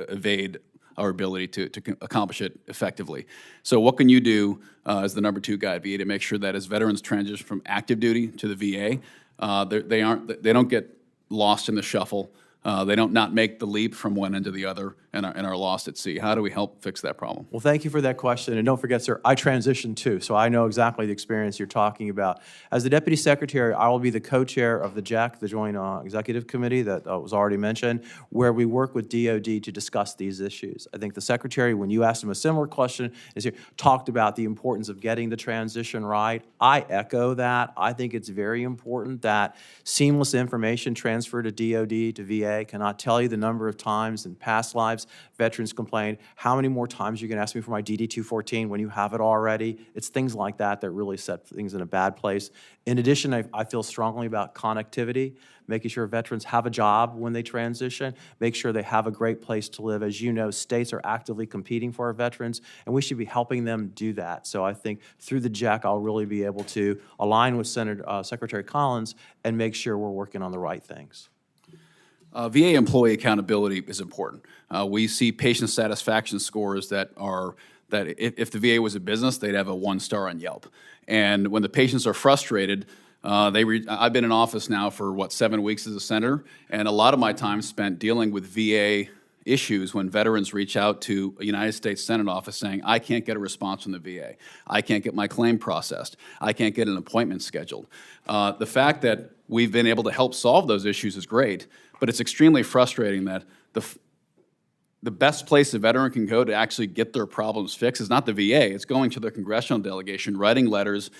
evade our ability to accomplish it effectively. So what can you do as the number 2 guy at VA to make sure that as veterans transition from active duty to the VA, they don't get lost in the shuffle. They don't not make the leap from one end to the other and are lost at sea. How do we help fix that problem? Well, thank you for that question. And don't forget, sir, I transitioned too, so I know exactly the experience you're talking about. As the Deputy Secretary, I will be the co-chair of the JEC, the Joint Executive Committee that was already mentioned, where we work with DoD to discuss these issues. I think the Secretary, when you asked him a similar question, talked about the importance of getting the transition right. I echo that. I think it's very important that seamless information transfer to DoD, to VA. Cannot tell you the number of times in past lives veterans complained, how many more times you can ask me for my DD-214 when you have it already? It's things like that that really set things in a bad place. In addition, I feel strongly about connectivity, making sure veterans have a job when they transition, make sure they have a great place to live. As you know, states are actively competing for our veterans, and we should be helping them do that. So I think through the JEC, I'll really be able to align with Secretary Collins and make sure we're working on the right things. VA employee accountability is important. We see patient satisfaction scores that if the VA was a business, they'd have a 1-star on Yelp. And when the patients are frustrated, I've been in office now for, 7 weeks as a senator, and a lot of my time spent dealing with VA issues when veterans reach out to a United States Senate office saying, I can't get a response from the VA. I can't get my claim processed. I can't get an appointment scheduled. The fact that we've been able to help solve those issues is great, but it's extremely frustrating that the best place a veteran can go to actually get their problems fixed is not the VA. It's going to their congressional delegation, writing letters,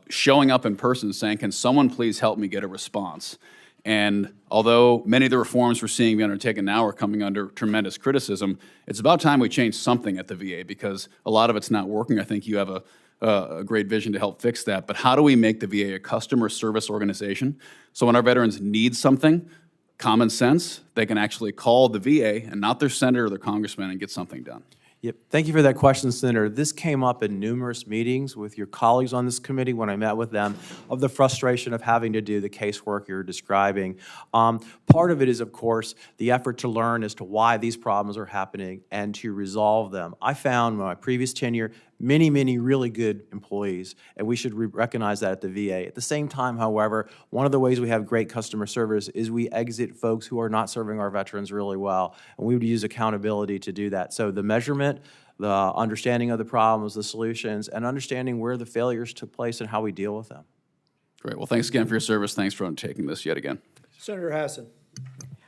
showing up in person saying, can someone please help me get a response? And although many of the reforms we're seeing be undertaken now are coming under tremendous criticism, it's about time we change something at the VA because a lot of it's not working. I think you have a great vision to help fix that. But how do we make the VA a customer service organization so when our veterans need something, common sense, they can actually call the VA and not their senator or their congressman and get something done? Yep. Thank you for that question, Senator. This came up in numerous meetings with your colleagues on this committee when I met with them of the frustration of having to do the casework you're describing. Part of it is, of course, the effort to learn as to why these problems are happening and to resolve them. I found in my previous tenure many really good employees, and we should recognize that at the VA. At the same time, however, one of the ways we have great customer service is we exit folks who are not serving our veterans really well, and we would use accountability to do that. So the measurement, the understanding of the problems, the solutions, and understanding where the failures took place and how we deal with them. Great. Well, thanks again for your service. Thanks for undertaking this yet again. Senator Hassan.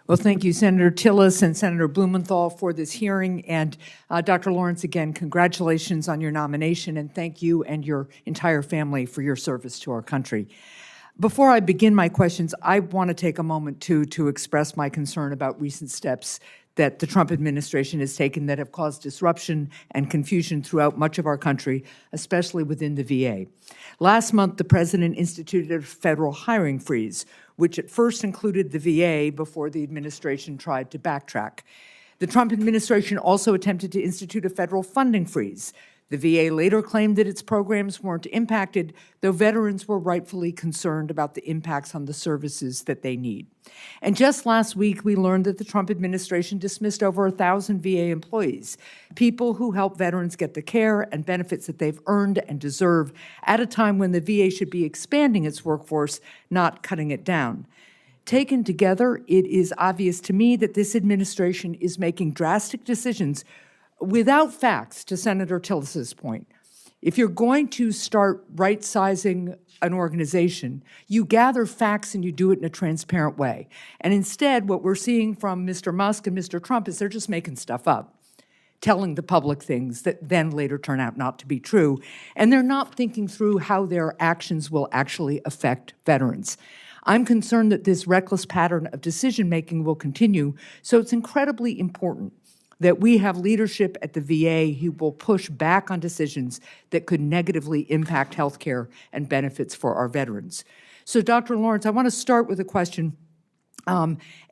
Well, thank you, Senator Tillis and Senator Blumenthal, for this hearing. And Dr. Lawrence, again, congratulations on your nomination, and thank you and your entire family for your service to our country. Before I begin my questions, I want to take a moment, to express my concern about recent steps that the Trump administration has taken that have caused disruption and confusion throughout much of our country, especially within the VA. Last month, the president instituted a federal hiring freeze, which at first included the VA before the administration tried to backtrack. The Trump administration also attempted to institute a federal funding freeze. The VA later claimed that its programs weren't impacted, though veterans were rightfully concerned about the impacts on the services that they need. And just last week, we learned that the Trump administration dismissed over 1,000 VA employees, people who help veterans get the care and benefits that they've earned and deserve at a time when the VA should be expanding its workforce, not cutting it down. Taken together, it is obvious to me that this administration is making drastic decisions without facts, to Senator Tillis's point. If you're going to start right-sizing an organization, you gather facts and you do it in a transparent way. And instead, what we're seeing from Mr. Musk and Mr. Trump is they're just making stuff up, telling the public things that then later turn out not to be true. And they're not thinking through how their actions will actually affect veterans. I'm concerned that this reckless pattern of decision-making will continue, so it's incredibly important that we have leadership at the VA who will push back on decisions that could negatively impact health care and benefits for our veterans. So, Dr. Lawrence, I want to start with a question.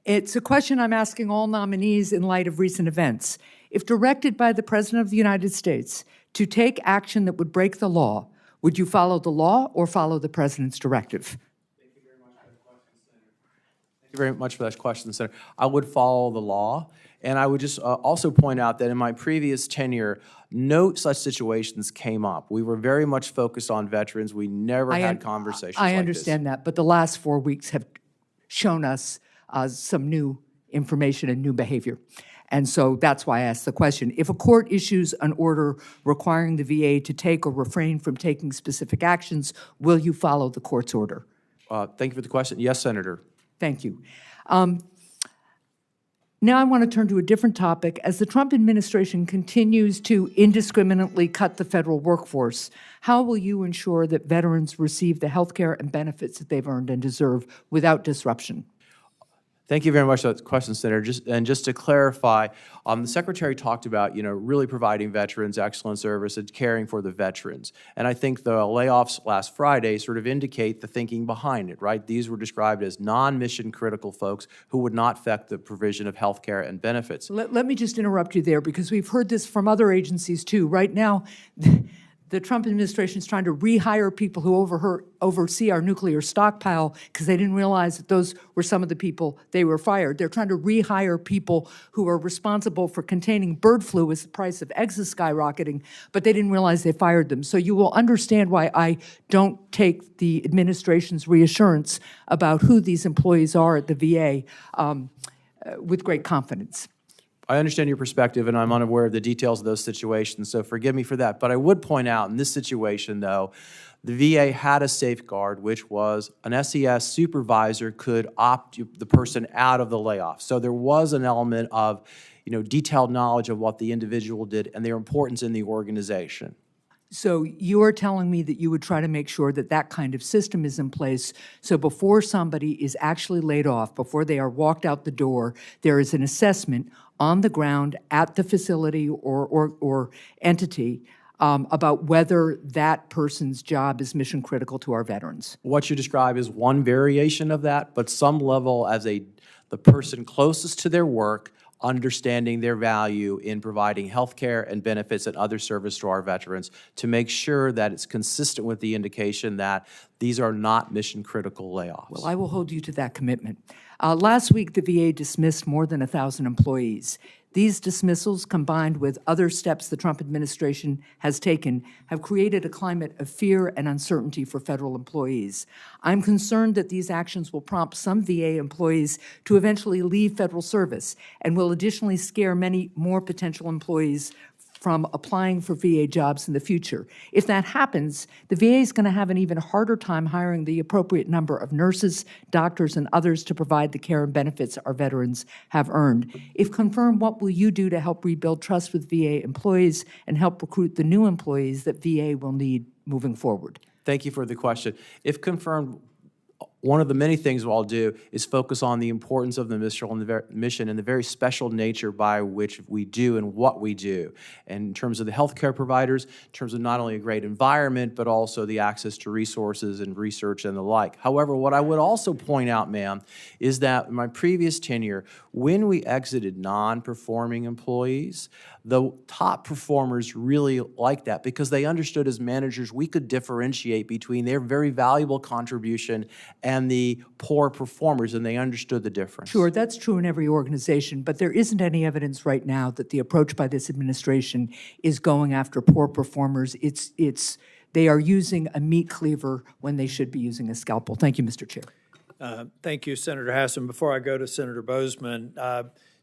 It's a question I'm asking all nominees in light of recent events. If directed by the President of the United States to take action that would break the law, would you follow the law or follow the President's directive? Thank you very much for that question, Senator. I would follow the law. And I would just also point out that in my previous tenure, no such situations came up. We were very much focused on veterans. We never had conversations like this. I understand that, but the last 4 weeks have shown us some new information and new behavior. And so that's why I asked the question. If a court issues an order requiring the VA to take or refrain from taking specific actions, will you follow the court's order? Thank you for the question. Yes, Senator. Thank you. Now I want to turn to a different topic. As the Trump administration continues to indiscriminately cut the federal workforce, how will you ensure that veterans receive the health care and benefits that they've earned and deserve without disruption? Thank you very much for that question, Senator. Just to clarify, the Secretary talked about, really providing veterans excellent service and caring for the veterans. And I think the layoffs last Friday sort of indicate the thinking behind it, right? These were described as non-mission critical folks who would not affect the provision of health care and benefits. Let me just interrupt you there, because we've heard this from other agencies too. Right now, the Trump administration is trying to rehire people who oversee our nuclear stockpile because they didn't realize that those were some of the people they were fired. They're trying to rehire people who are responsible for containing bird flu as the price of eggs is skyrocketing, but they didn't realize they fired them. So you will understand why I don't take the administration's reassurance about who these employees are at the VA with great confidence. I understand your perspective, and I'm unaware of the details of those situations, so forgive me for that. But I would point out in this situation, though, the VA had a safeguard, which was an SES supervisor could opt the person out of the layoff. So there was an element of, detailed knowledge of what the individual did and their importance in the organization. So you are telling me that you would try to make sure that that kind of system is in place, so before somebody is actually laid off, before they are walked out the door, there is an assessment on the ground at the facility or entity about whether that person's job is mission critical to our veterans? What you describe is one variation of that, but some level as the person closest to their work, understanding their value in providing health care and benefits and other service to our veterans to make sure that it's consistent with the indication that these are not mission-critical layoffs. Well, I will hold you to that commitment. Last week, the VA dismissed more than 1,000 employees. These dismissals, combined with other steps the Trump administration has taken, have created a climate of fear and uncertainty for federal employees. I'm concerned that these actions will prompt some VA employees to eventually leave federal service and will additionally scare many more potential employees from applying for VA jobs in the future. If that happens, the VA is going to have an even harder time hiring the appropriate number of nurses, doctors, and others to provide the care and benefits our veterans have earned. If confirmed, what will you do to help rebuild trust with VA employees and help recruit the new employees that VA will need moving forward? Thank you for the question. If confirmed, one of the many things I'll do is focus on the importance of the mission and the very special nature by which we do and what we do. And in terms of the healthcare providers, in terms of not only a great environment, but also the access to resources and research and the like. However, what I would also point out, ma'am, is that in my previous tenure, when we exited non-performing employees, the top performers really liked that because they understood as managers we could differentiate between their very valuable contribution and the poor performers, and they understood the difference. Sure, that's true in every organization, but there isn't any evidence right now that the approach by this administration is going after poor performers. They are using a meat cleaver when they should be using a scalpel. Thank you, Mr. Chair. Thank you, Senator Hassan. Before I go to Senator Bozeman,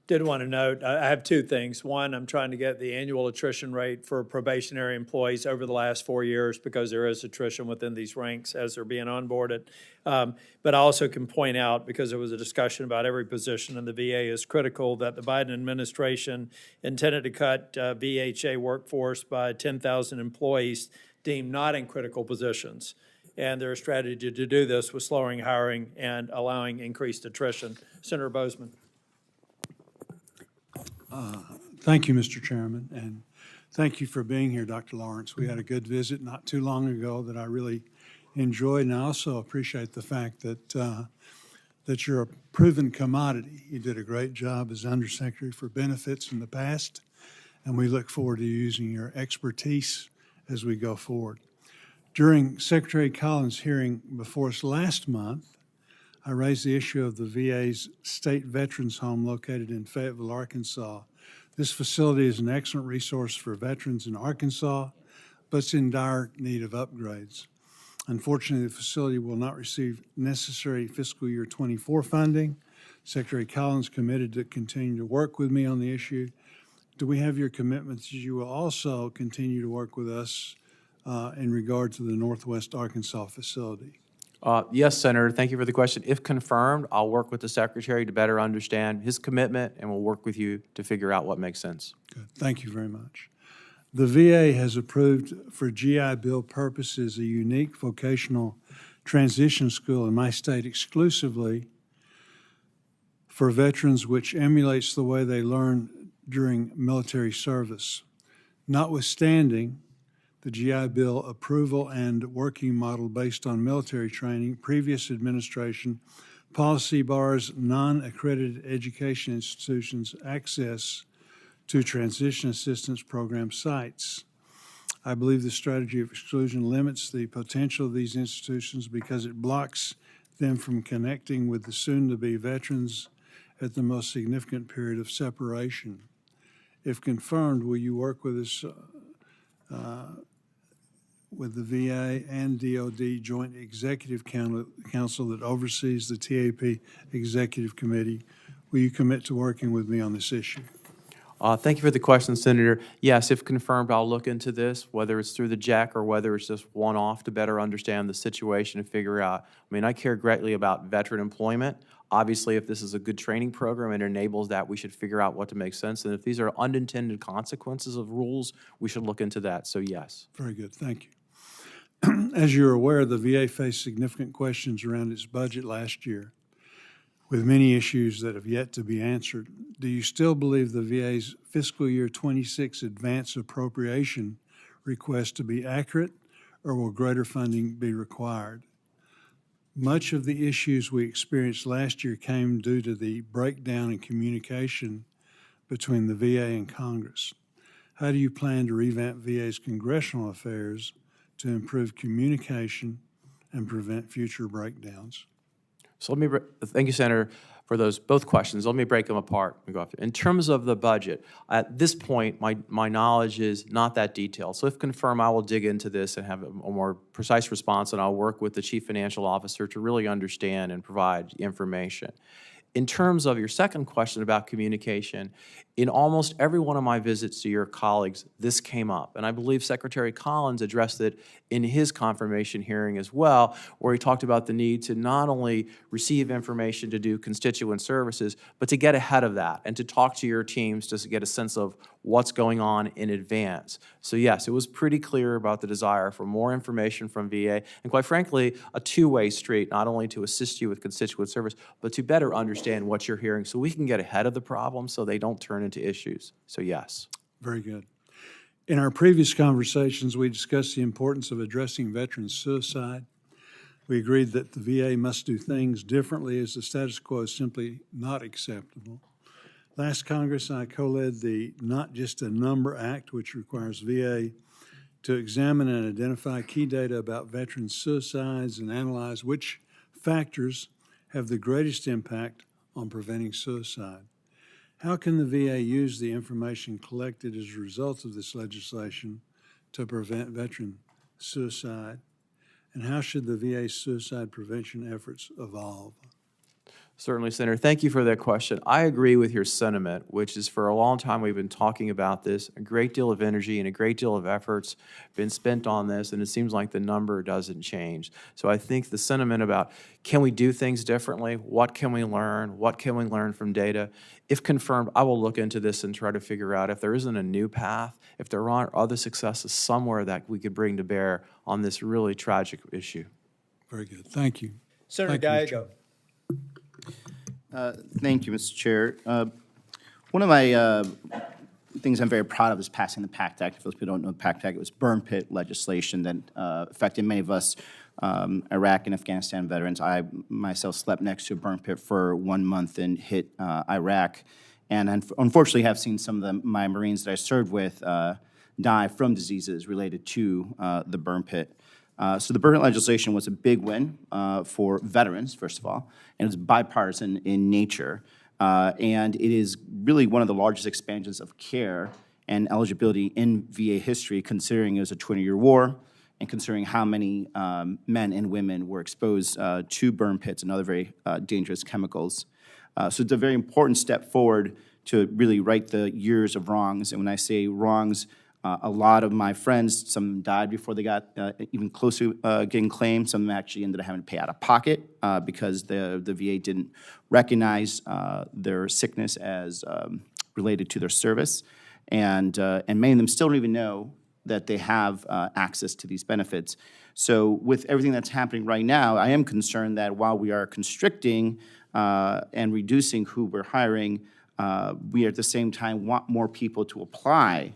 did want to note, I have two things. One, I'm trying to get the annual attrition rate for probationary employees over the last 4 years because there is attrition within these ranks as they're being onboarded. But I also can point out, because there was a discussion about every position in the VA is critical, that the Biden administration intended to cut VHA workforce by 10,000 employees deemed not in critical positions. And their strategy to do this was slowing hiring and allowing increased attrition. Senator Bozeman. Thank you, Mr. Chairman, and thank you for being here, Dr. Lawrence. We had a good visit not too long ago that I really enjoyed, and I also appreciate the fact that you're a proven commodity. You did a great job as Undersecretary for Benefits in the past, and we look forward to using your expertise as we go forward. During Secretary Collins' hearing before us last month, I raised the issue of the VA's State Veterans Home located in Fayetteville, Arkansas. This facility is an excellent resource for veterans in Arkansas, but it's in dire need of upgrades. Unfortunately, the facility will not receive necessary fiscal year 24 funding. Secretary Collins committed to continue to work with me on the issue. Do we have your commitment that you will also continue to work with us in regard to the Northwest Arkansas facility? Yes, Senator, thank you for the question. If confirmed, I'll work with the Secretary to better understand his commitment, and we'll work with you to figure out what makes sense. Good. Thank you very much. The VA has approved for GI Bill purposes a unique vocational transition school in my state exclusively for veterans, which emulates the way they learn during military service. Notwithstanding the GI Bill approval and working model based on military training, previous administration policy bars non-accredited education institutions access to transition assistance program sites. I believe the strategy of exclusion limits the potential of these institutions because it blocks them from connecting with the soon-to-be veterans at the most significant period of separation. If confirmed, will you work with us with the VA and DOD Joint Executive Council that oversees the TAP Executive Committee? Will you commit to working with me on this issue? Thank you for the question, Senator. Yes, if confirmed, I'll look into this, whether it's through the JEC or whether it's just one-off to better understand the situation and figure out. I mean, I care greatly about veteran employment. Obviously, if this is a good training program and enables that, we should figure out what to make sense. And if these are unintended consequences of rules, we should look into that. So yes. Very good, thank you. As you're aware, the VA faced significant questions around its budget last year, with many issues that have yet to be answered. Do you still believe the VA's fiscal year 26 advance appropriation request to be accurate, or will greater funding be required? Much of the issues we experienced last year came due to the breakdown in communication between the VA and Congress. How do you plan to revamp VA's congressional affairs to improve communication and prevent future breakdowns? So thank you, Senator, for those both questions. Let me break them apart. In terms of the budget, at this point, my knowledge is not that detailed. So if confirmed, I will dig into this and have a more precise response, and I'll work with the Chief Financial Officer to really understand and provide information. In terms of your second question about communication, in almost every one of my visits to your colleagues, this came up. And I believe Secretary Collins addressed it in his confirmation hearing as well, where he talked about the need to not only receive information to do constituent services, but to get ahead of that and to talk to your teams to get a sense of what's going on in advance. So yes, it was pretty clear about the desire for more information from VA, and quite frankly, a two-way street, not only to assist you with constituent service, but to better understand what you're hearing so we can get ahead of the problem so they don't turn into issues. So yes. Very good. In our previous conversations, we discussed the importance of addressing veteran suicide. We agreed that the VA must do things differently as the status quo is simply not acceptable. Last Congress, I co-led the Not Just a Number Act, which requires VA to examine and identify key data about veteran suicides and analyze which factors have the greatest impact on preventing suicide. How can the VA use the information collected as a result of this legislation to prevent veteran suicide? And how should the VA suicide prevention efforts evolve? Certainly, Senator. Thank you for that question. I agree with your sentiment, which is for a long time we've been talking about this. A great deal of energy and a great deal of efforts been spent on this, and it seems like the number doesn't change. So I think the sentiment about can we do things differently? What can we learn? What can we learn from data? If confirmed, I will look into this and try to figure out if there isn't a new path, if there aren't other successes somewhere that we could bring to bear on this really tragic issue. Very good. Thank you. Senator Thank you, Mr. Gallego. Thank you, Mr. Chair. One of my things I'm very proud of is passing the PACT Act. For those people who don't know the PACT Act, it was burn pit legislation that affected many of us Iraq and Afghanistan veterans. I myself slept next to a burn pit for 1 month and hit Iraq, and unfortunately have seen some of my Marines that I served with die from diseases related to the burn pit. So the burn pit legislation was a big win for veterans, first of all, and it's bipartisan in nature. And it is really one of the largest expansions of care and eligibility in VA history, considering it was a 20-year war and considering how many men and women were exposed to burn pits and other very dangerous chemicals. So it's a very important step forward to really right the years of wrongs. And when I say wrongs, a lot of my friends, some died before they got even close to getting claimed. Some of them actually ended up having to pay out of pocket because the VA didn't recognize their sickness as related to their service. And many of them still don't even know that they have access to these benefits. So with everything that's happening right now, I am concerned that while we are constricting and reducing who we're hiring, we at the same time want more people to apply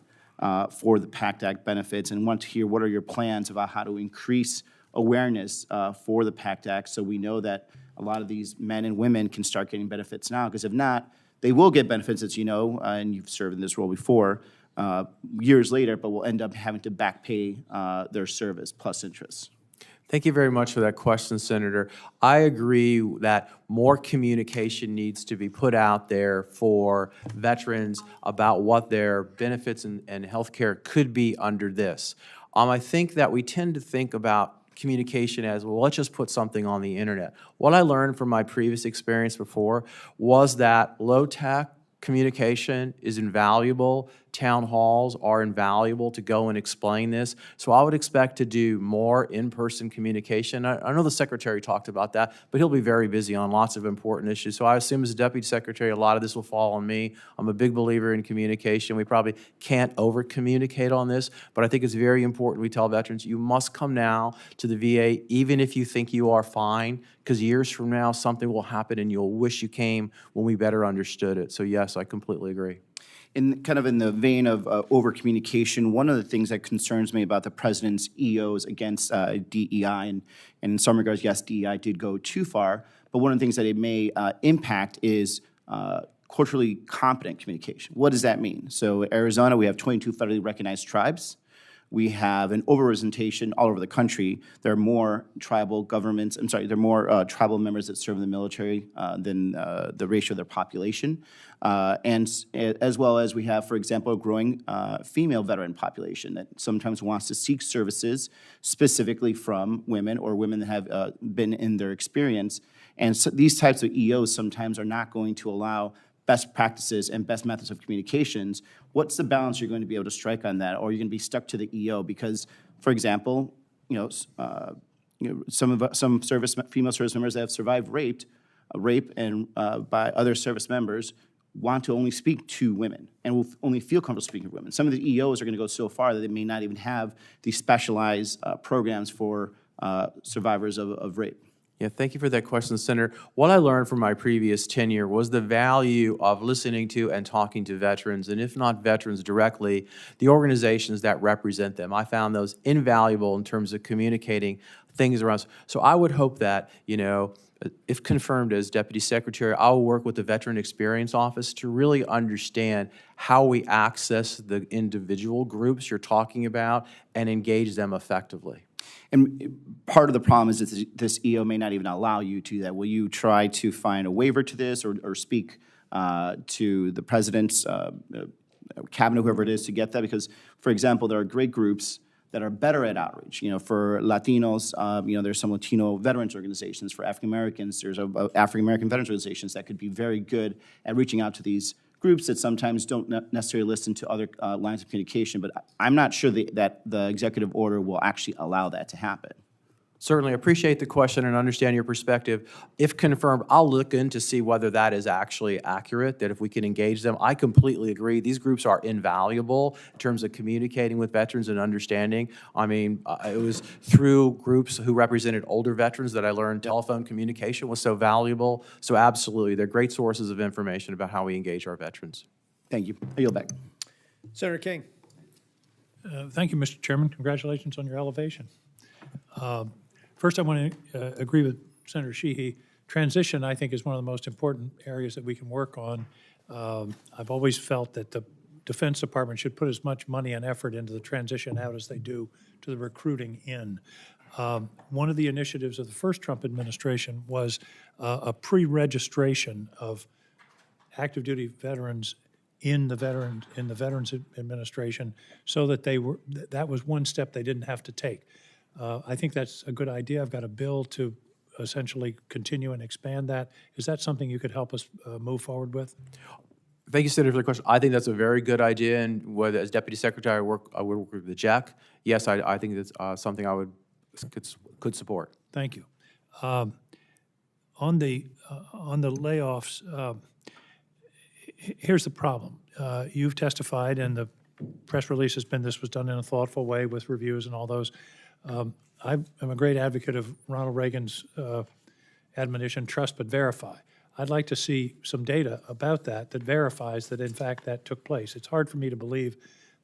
for the PACT Act benefits, and want to hear what are your plans about how to increase awareness for the PACT Act so we know that a lot of these men and women can start getting benefits now, because if not, they will get benefits, as you know, and you've served in this role before, years later, but will end up having to back pay their service plus interest. Thank you very much for that question, Senator. I agree that more communication needs to be put out there for veterans about what their benefits and health care could be under this. I think that we tend to think about communication as, well, let's just put something on the internet. What I learned from my previous experience before was that low-tech, communication is invaluable. Town halls are invaluable to go and explain this. So I would expect to do more in-person communication. I know the secretary talked about that, but he'll be very busy on lots of important issues. So I assume as a deputy secretary, a lot of this will fall on me. I'm a big believer in communication. We probably can't over-communicate on this, but I think it's very important we tell veterans, you must come now to the VA, even if you think you are fine, because years from now, something will happen and you'll wish you came when we better understood it. So yes, I completely agree. In kind of in the vein of over-communication, one of the things that concerns me about the president's EOs against DEI, and in some regards, yes, DEI did go too far, but one of the things that it may impact is culturally competent communication. What does that mean? So Arizona, we have 22 federally recognized tribes. We have an overrepresentation all over the country. There are more tribal governments, there are more tribal members that serve in the military than the ratio of their population. And as well as we have, for example, a growing female veteran population that sometimes wants to seek services specifically from women or women that have been in their experience. And so these types of EOs sometimes are not going to allow best practices and best methods of communications. What's the balance you're going to be able to strike on that, or you're going to be stuck to the EO? Because, for example, some female service members that have survived rape and by other service members want to only speak to women and will only feel comfortable speaking to women. Some of the EOs are going to go so far that they may not even have these specialized programs for survivors of rape. Yeah, thank you for that question, Senator. What I learned from my previous tenure was the value of listening to and talking to veterans, and if not veterans directly, the organizations that represent them. I found those invaluable in terms of communicating things around. So I would hope that, if confirmed as Deputy Secretary, I will work with the Veteran Experience Office to really understand how we access the individual groups you're talking about and engage them effectively. And part of the problem is that this EO may not even allow you to do that. Will you try to find a waiver to this or speak to the president's cabinet, whoever it is, to get that? Because, for example, there are great groups that are better at outreach. For Latinos, there's some Latino veterans organizations. For African Americans, there's African American veterans organizations that could be very good at reaching out to these groups that sometimes don't necessarily listen to other lines of communication. But I'm not sure that the executive order will actually allow that to happen. Certainly appreciate the question and understand your perspective. If confirmed, I'll look in to see whether that is actually accurate, that if we can engage them. I completely agree. These groups are invaluable in terms of communicating with veterans and understanding. I mean, it was through groups who represented older veterans that I learned telephone communication was so valuable. So absolutely, they're great sources of information about how we engage our veterans. Thank you. I yield back. Senator King. Thank you, Mr. Chairman. Congratulations on your elevation. First, I want to agree with Senator Sheehy. Transition, I think, is one of the most important areas that we can work on. I've always felt that the Defense Department should put as much money and effort into the transition out as they do to the recruiting in. One of the initiatives of the first Trump administration was a pre-registration of active duty veterans in the Veterans Administration, so that that was one step they didn't have to take. I think that's a good idea. I've got a bill to essentially continue and expand that. Is that something you could help us move forward with? Thank you, Senator, for the question. I think that's a very good idea, and whether as Deputy Secretary I would work with the JAC. Yes, I think that's something I could support. Thank you. On the layoffs, here's the problem. You've testified, and the press release has been this was done in a thoughtful way with reviews and all those. I'm a great advocate of Ronald Reagan's admonition, trust but verify. I'd like to see some data about that verifies that, in fact, that took place. It's hard for me to believe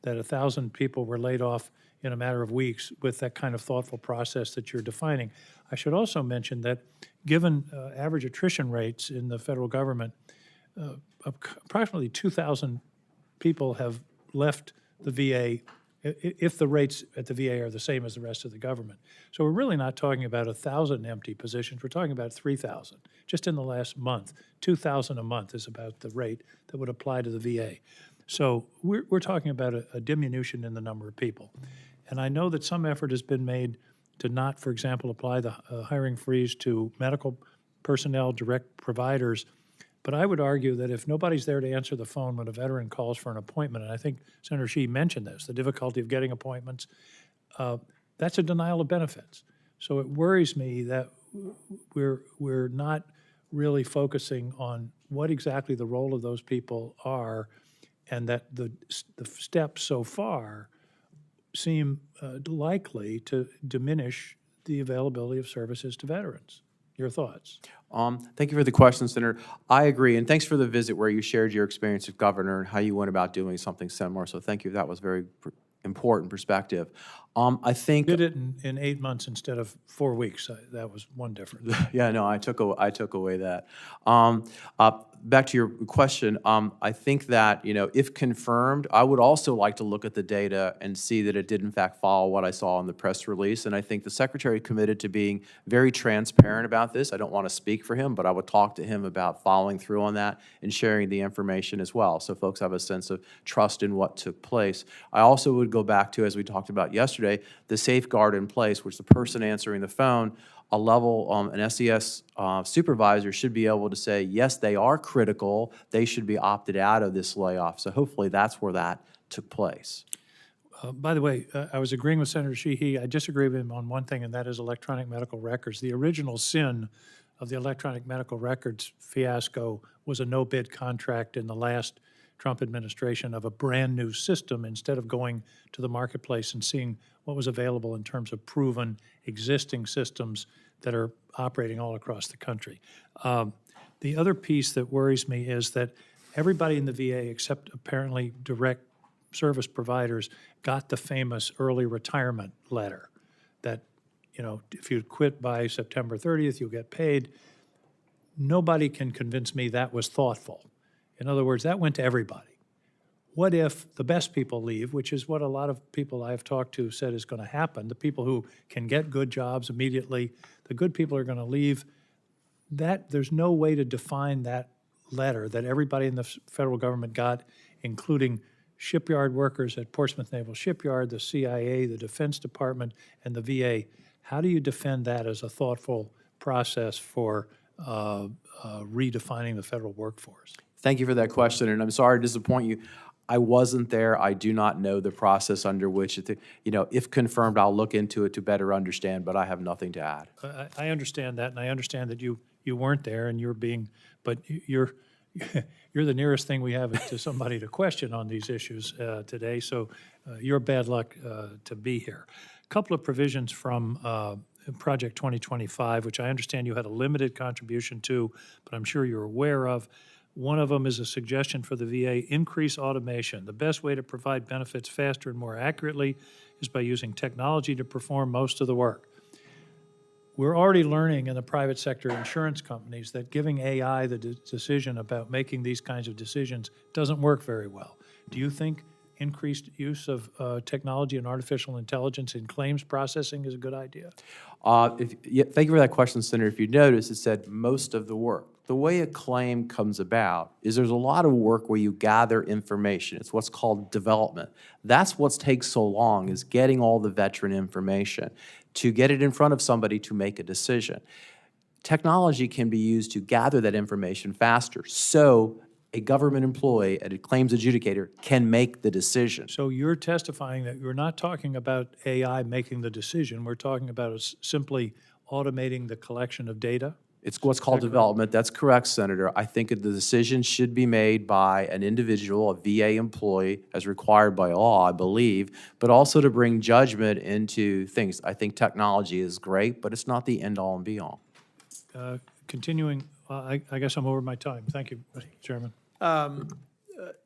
that 1,000 people were laid off in a matter of weeks with that kind of thoughtful process that you're defining. I should also mention that given average attrition rates in the federal government, approximately 2,000 people have left the VA if the rates at the VA are the same as the rest of the government. So we're really not talking about 1,000 empty positions. We're talking about 3,000. Just in the last month, 2,000 a month is about the rate that would apply to the VA. So we're talking about a diminution in the number of people. And I know that some effort has been made to not, for example, apply the hiring freeze to medical personnel, direct providers. But I would argue that if nobody's there to answer the phone when a veteran calls for an appointment, and I think Senator Shih mentioned this, the difficulty of getting appointments, that's a denial of benefits. So it worries me that we're not really focusing on what exactly the role of those people are, and that the steps so far seem likely to diminish the availability of services to veterans. Your thoughts? Thank you for the question, Senator. I agree, and thanks for the visit where you shared your experience as governor and how you went about doing something similar. So thank you. That was very important perspective. I think Did it in 8 months instead of 4 weeks. That was one difference. yeah, no, I took away that. Back to your question, I think that, if confirmed, I would also like to look at the data and see that it did in fact follow what I saw in the press release. And I think the Secretary committed to being very transparent about this. I don't want to speak for him, but I would talk to him about following through on that and sharing the information as well, so folks have a sense of trust in what took place. I also would go back to, as we talked about yesterday, the safeguard in place, which the person answering the phone, a level, an SES supervisor should be able to say, yes, they are critical, they should be opted out of this layoff. So hopefully that's where that took place. By the way, I was agreeing with Senator Sheehy. I disagree with him on one thing, and that is electronic medical records. The original sin of the electronic medical records fiasco was a no-bid contract in the last Trump administration of a brand-new system instead of going to the marketplace and seeing what was available in terms of proven existing systems that are operating all across the country. The other piece that worries me is that everybody in the VA, except apparently direct service providers, got the famous early retirement letter that, if you quit by September 30th, you'll get paid. Nobody can convince me that was thoughtful. In other words, that went to everybody. What if the best people leave, which is what a lot of people I've talked to said is going to happen, the people who can get good jobs immediately, the good people are going to leave. There's no way to define that letter that everybody in the federal government got, including shipyard workers at Portsmouth Naval Shipyard, the CIA, the Defense Department, and the VA. How do you defend that as a thoughtful process for redefining the federal workforce? Thank you for that question, and I'm sorry to disappoint you. I wasn't there. I do not know the process under which, if confirmed, I'll look into it to better understand, but I have nothing to add. I understand that, and I understand that you weren't there, and but you're the nearest thing we have to somebody to question on these issues today, so you're bad luck to be here. A couple of provisions from Project 2025, which I understand you had a limited contribution to, but I'm sure you're aware of. One of them is a suggestion for the VA, increase automation. The best way to provide benefits faster and more accurately is by using technology to perform most of the work. We're already learning in the private sector insurance companies that giving AI the decision about making these kinds of decisions doesn't work very well. Do you think increased use of technology and artificial intelligence in claims processing is a good idea? Thank you for that question, Senator. If you notice, it said most of the work. The way a claim comes about is there's a lot of work where you gather information. It's what's called development. That's what takes so long, is getting all the veteran information to get it in front of somebody to make a decision. Technology can be used to gather that information faster, so a government employee, a claims adjudicator, can make the decision. So you're testifying that you're not talking about AI making the decision. We're talking about simply automating the collection of data? It's what's called development. That's correct, Senator. I think the decision should be made by an individual, a VA employee, as required by law, I believe, but also to bring judgment into things. I think technology is great, but it's not the end-all and be-all. Continuing, I guess I'm over my time. Thank you, Chairman.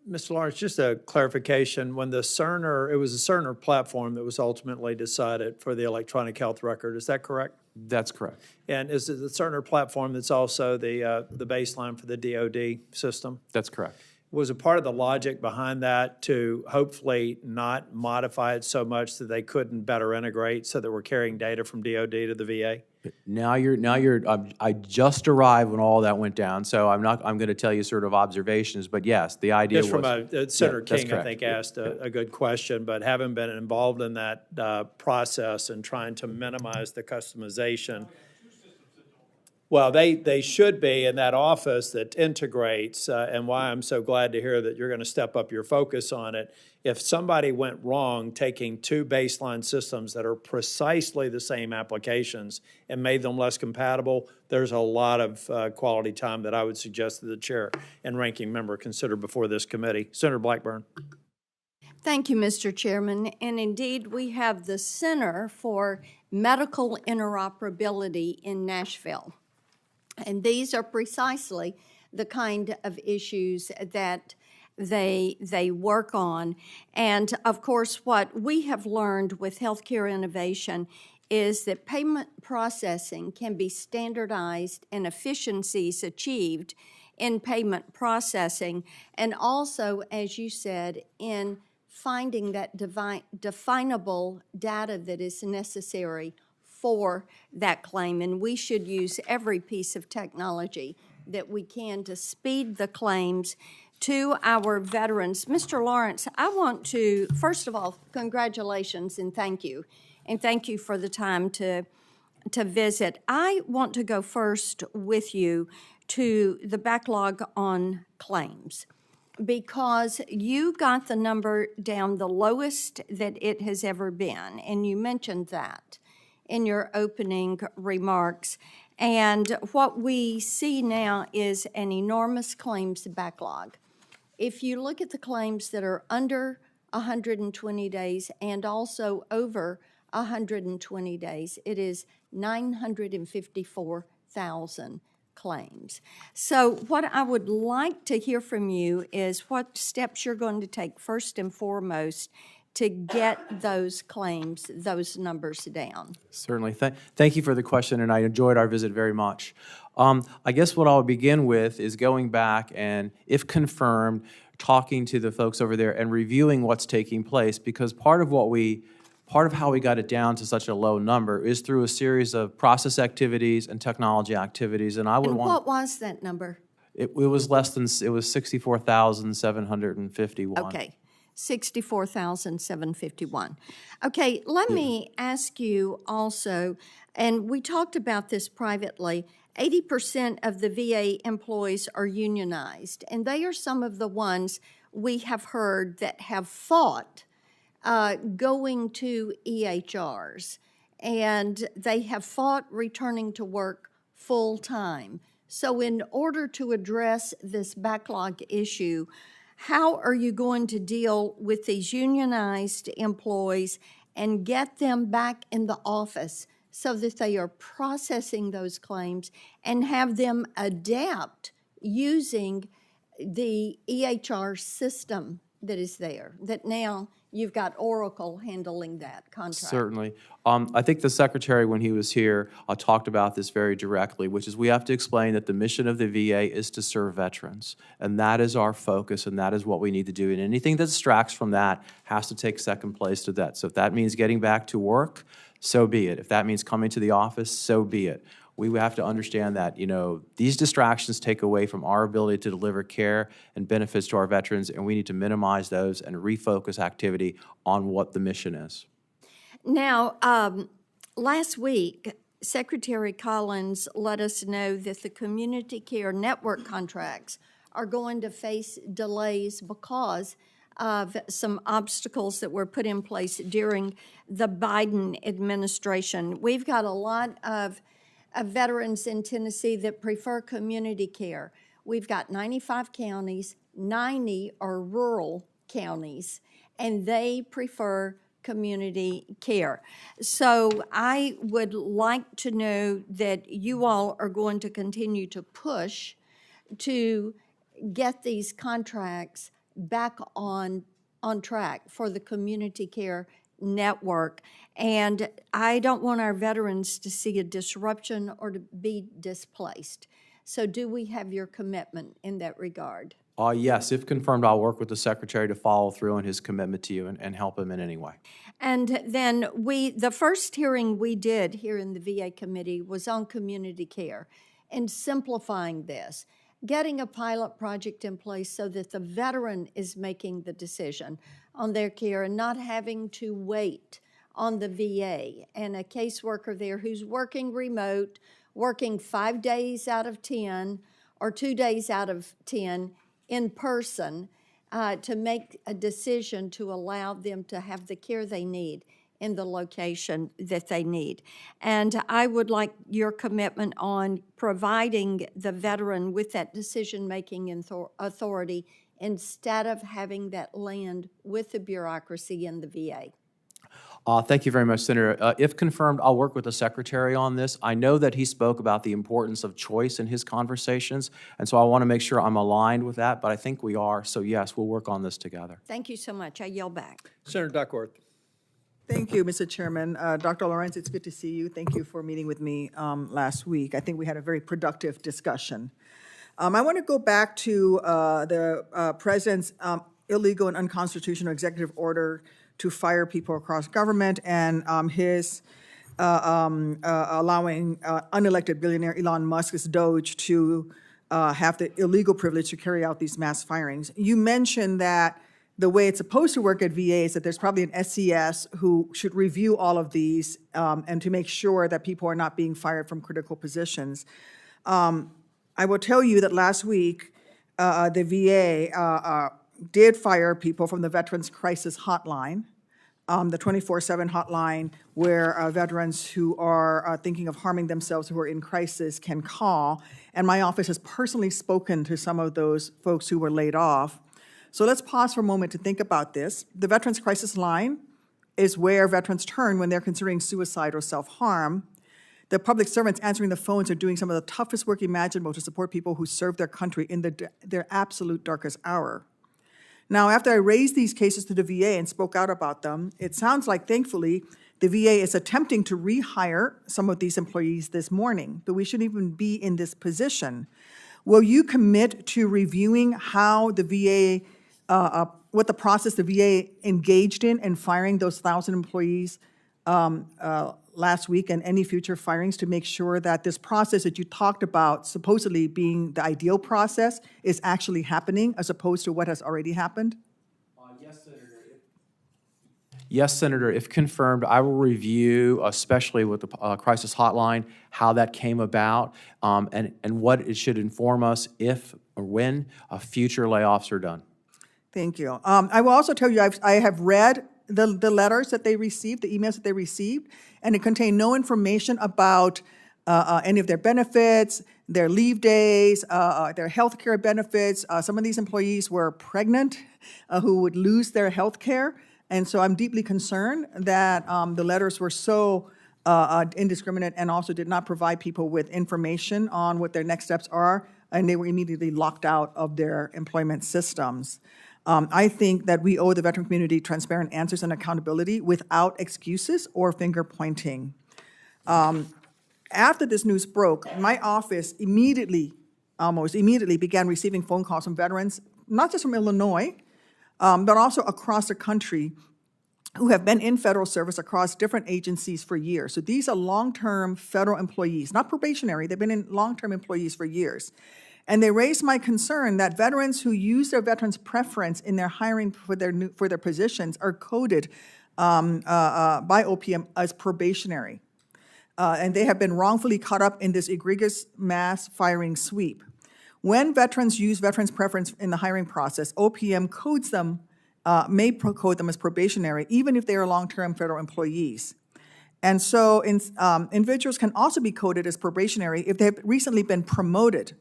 Mr. Lawrence, just a clarification. When the Cerner, it was a Cerner platform that was ultimately decided for the electronic health record. Is that correct? That's correct. And is it the Cerner platform that's also the baseline for the DoD system? That's correct. Was a part of the logic behind that to hopefully not modify it so much that they couldn't better integrate, so that we're carrying data from DoD to the VA? I just arrived when all that went down, so I'm going to tell you sort of observations, but yes, the idea Just was. from Senator King, I correct. think, asked a good question, but having been involved in that process and trying to minimize the customization. Well, they should be in that office that integrates, and why I'm so glad to hear that you're going to step up your focus on it. If somebody went wrong taking two baseline systems that are precisely the same applications and made them less compatible, there's a lot of quality time that I would suggest that the chair and ranking member consider before this committee. Senator Blackburn. Thank you, Mr. Chairman. And indeed, we have the Center for Medical Interoperability in Nashville. And these are precisely the kind of issues that they work on. And of course, what we have learned with healthcare innovation is that payment processing can be standardized and efficiencies achieved in payment processing, and also, as you said, in finding that definable data that is necessary for that claim. And we should use every piece of technology that we can to speed the claims to our veterans. Mr. Lawrence, I want to, first of all, congratulations and thank you. And thank you for the time to visit. I want to go first with you to the backlog on claims, because you got the number down the lowest that it has ever been, and you mentioned that in your opening remarks. And what we see now is an enormous claims backlog. If you look at the claims that are under 120 days and also over 120 days, it is 954,000 claims. So what I would like to hear from you is what steps you're going to take first and foremost to get those claims, those numbers down. Certainly. Thank you for the question, and I enjoyed our visit very much. I guess what I'll begin with is going back and, if confirmed, talking to the folks over there and reviewing what's taking place, because part of how we got it down to such a low number is through a series of process activities and technology activities, and I would want... What was that number? It was less than, it was 64,751. Okay. 64,751. Okay, let me ask you also, and we talked about this privately, 80% of the VA employees are unionized, and they are some of the ones we have heard that have fought going to EHRs, and they have fought returning to work full-time. So in order to address this backlog issue, how are you going to deal with these unionized employees and get them back in the office so that they are processing those claims and have them adapt using the EHR system that is there, that now you've got Oracle handling that contract? Certainly. I think the Secretary, when he was here, talked about this very directly, which is we have to explain that the mission of the VA is to serve veterans, and that is our focus, and that is what we need to do. And anything that distracts from that has to take second place to that. So if that means getting back to work, so be it. If that means coming to the office, so be it. We have to understand that, these distractions take away from our ability to deliver care and benefits to our veterans, and we need to minimize those and refocus activity on what the mission is. Now, last week, Secretary Collins let us know that the community care network contracts are going to face delays because of some obstacles that were put in place during the Biden administration. We've got a lot of veterans in Tennessee that prefer community care. We've got 95 counties, 90 are rural counties, and they prefer community care. So I would like to know that you all are going to continue to push to get these contracts back on track for the community care network. And I don't want our veterans to see a disruption or to be displaced. So do we have your commitment in that regard? Yes, if confirmed, I'll work with the Secretary to follow through on his commitment to you and help him in any way. And then the first hearing we did here in the VA committee was on community care and simplifying this, getting a pilot project in place so that the veteran is making the decision on their care and not having to wait on the VA, and a caseworker there who's working remote, working 5 days out of 10 or 2 days out of 10 in person, to make a decision to allow them to have the care they need in the location that they need. And I would like your commitment on providing the veteran with that decision-making authority instead of having that land with the bureaucracy in the VA. Thank you very much, Senator. If confirmed, I'll work with the Secretary on this. I know that he spoke about the importance of choice in his conversations, and so I want to make sure I'm aligned with that, but I think we are. So yes, we'll work on this together. Thank you so much. I yield back. Senator Duckworth. Thank you, Mr. Chairman. Dr. Lawrence, it's good to see you. Thank you for meeting with me last week. I think we had a very productive discussion. I want to go back to the President's illegal and unconstitutional executive order to fire people across government and his allowing unelected billionaire Elon Musk's Doge to have the illegal privilege to carry out these mass firings. You mentioned that the way it's supposed to work at VA is that there's probably an SCS who should review all of these and to make sure that people are not being fired from critical positions. I will tell you that last week, the VA did fire people from the Veterans Crisis Hotline, the 24/7 hotline where veterans who are thinking of harming themselves, who are in crisis, can call. And my office has personally spoken to some of those folks who were laid off. So let's pause for a moment to think about this. The Veterans Crisis Line is where veterans turn when they're considering suicide or self-harm. The public servants answering the phones are doing some of the toughest work imaginable to support people who serve their country in their absolute darkest hour. Now, after I raised these cases to the VA and spoke out about them, it sounds like, thankfully, the VA is attempting to rehire some of these employees this morning, but we shouldn't even be in this position. Will you commit to reviewing how the VA, what the process the VA engaged in firing those 1,000 employees last week and any future firings to make sure that this process that you talked about supposedly being the ideal process is actually happening as opposed to what has already happened? Yes, Senator. If confirmed, I will review, especially with the crisis hotline, how that came about and what it should inform us if or when future layoffs are done. Thank you. I will also tell you I have read the letters that they received, the emails that they received, and it contained no information about any of their benefits, their leave days, their health care benefits. Some of these employees were pregnant who would lose their health care. And so I'm deeply concerned that the letters were so indiscriminate and also did not provide people with information on what their next steps are, and they were immediately locked out of their employment systems. I think that we owe the veteran community transparent answers and accountability without excuses or finger pointing. After this news broke, my office almost immediately began receiving phone calls from veterans, not just from Illinois, but also across the country, who have been in federal service across different agencies for years. So these are long-term federal employees, not probationary, they've been in long-term employees for years. And they raised my concern that veterans who use their veterans preference in their hiring for their positions are coded by OPM as probationary. And they have been wrongfully caught up in this egregious mass firing sweep. When veterans use veterans preference in the hiring process, OPM codes them, may code them as probationary, even if they are long-term federal employees. And so individuals can also be coded as probationary if they have recently been promoted.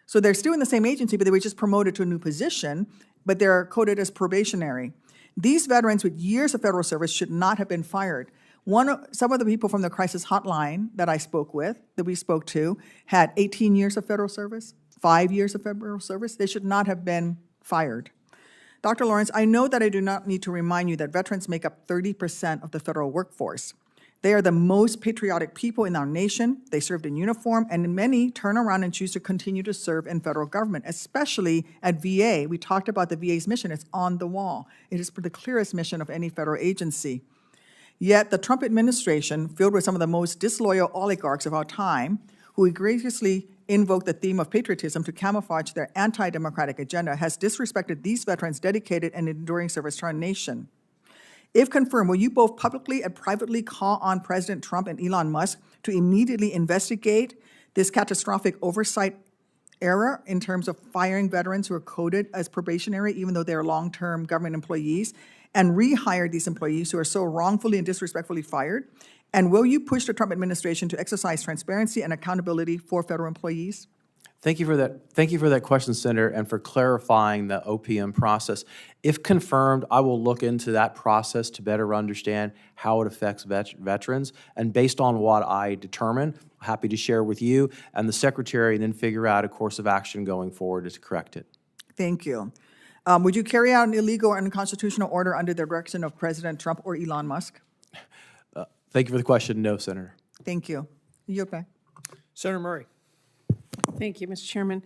So they're still in the same agency, but they were just promoted to a new position, but they're coded as probationary. These veterans with years of federal service should not have been fired. Some of the people from the crisis hotline that we spoke to, had 18 years of federal service, 5 years of federal service. They should not have been fired. Dr. Lawrence, I know that I do not need to remind you that veterans make up 30% of the federal workforce. They are the most patriotic people in our nation. They served in uniform, and many turn around and choose to continue to serve in federal government, especially at VA. We talked about the VA's mission. It's on the wall. It is the clearest mission of any federal agency. Yet the Trump administration, filled with some of the most disloyal oligarchs of our time, who egregiously invoke the theme of patriotism to camouflage their anti-democratic agenda, has disrespected these veterans' dedicated and enduring service to our nation. If confirmed, will you both publicly and privately call on President Trump and Elon Musk to immediately investigate this catastrophic oversight error in terms of firing veterans who are coded as probationary, even though they're long-term government employees, and rehire these employees who are so wrongfully and disrespectfully fired? And will you push the Trump administration to exercise transparency and accountability for federal employees? Thank you for that. Thank you for that question, Senator, and for clarifying the OPM process. If confirmed, I will look into that process to better understand how it affects veterans. And based on what I determine, happy to share with you and the Secretary, and then figure out a course of action going forward to correct it. Thank you. Would you carry out an illegal or unconstitutional order under the direction of President Trump or Elon Musk? Thank you for the question. No, Senator. Thank you. Yield back. Senator Murray. Thank you, Mr. Chairman.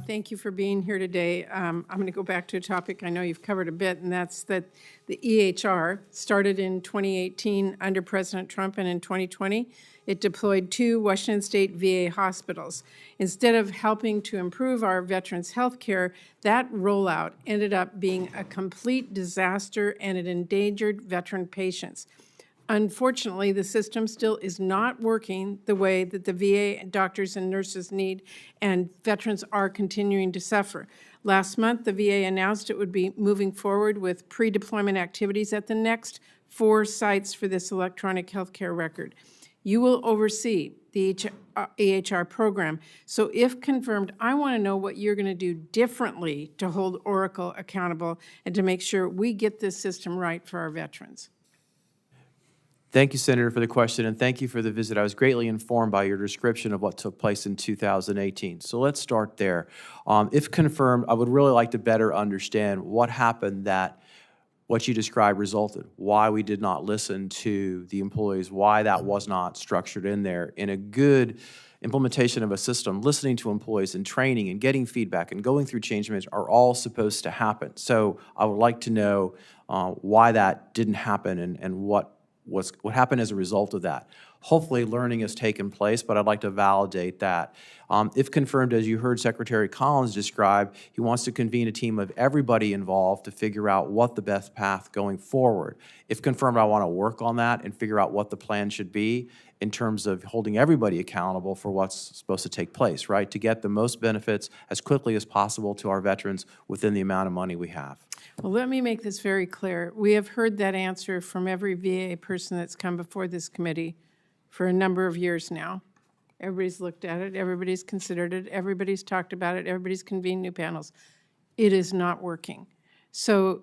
Thank you for being here today. I'm going to go back to a topic I know you've covered a bit, and that's that the EHR started in 2018 under President Trump, and in 2020, it deployed 2 Washington State VA hospitals. Instead of helping to improve our veterans' health care, that rollout ended up being a complete disaster, and it endangered veteran patients. Unfortunately, the system still is not working the way that the VA doctors and nurses need, and veterans are continuing to suffer. Last month, the VA announced it would be moving forward with pre-deployment activities at the next 4 sites for this electronic healthcare record. You will oversee the EHR program. So if confirmed, I want to know what you're going to do differently to hold Oracle accountable and to make sure we get this system right for our veterans. Thank you, Senator, for the question, and thank you for the visit. I was greatly informed by your description of what took place in 2018. So let's start there. If confirmed, I would really like to better understand what happened that what you described resulted, why we did not listen to the employees, why that was not structured in there. In a good implementation of a system, listening to employees and training and getting feedback and going through change management are all supposed to happen. So I would like to know why that didn't happen and what happened as a result of that. Hopefully learning has taken place, but I'd like to validate that. If confirmed, as you heard Secretary Collins describe, he wants to convene a team of everybody involved to figure out what the best path going forward. If confirmed, I want to work on that and figure out what the plan should be in terms of holding everybody accountable for what's supposed to take place, right? To get the most benefits as quickly as possible to our veterans within the amount of money we have. Well, let me make this very clear. We have heard that answer from every VA person that's come before this committee for a number of years now. Everybody's looked at it, everybody's considered it, everybody's talked about it, everybody's convened new panels. It is not working. So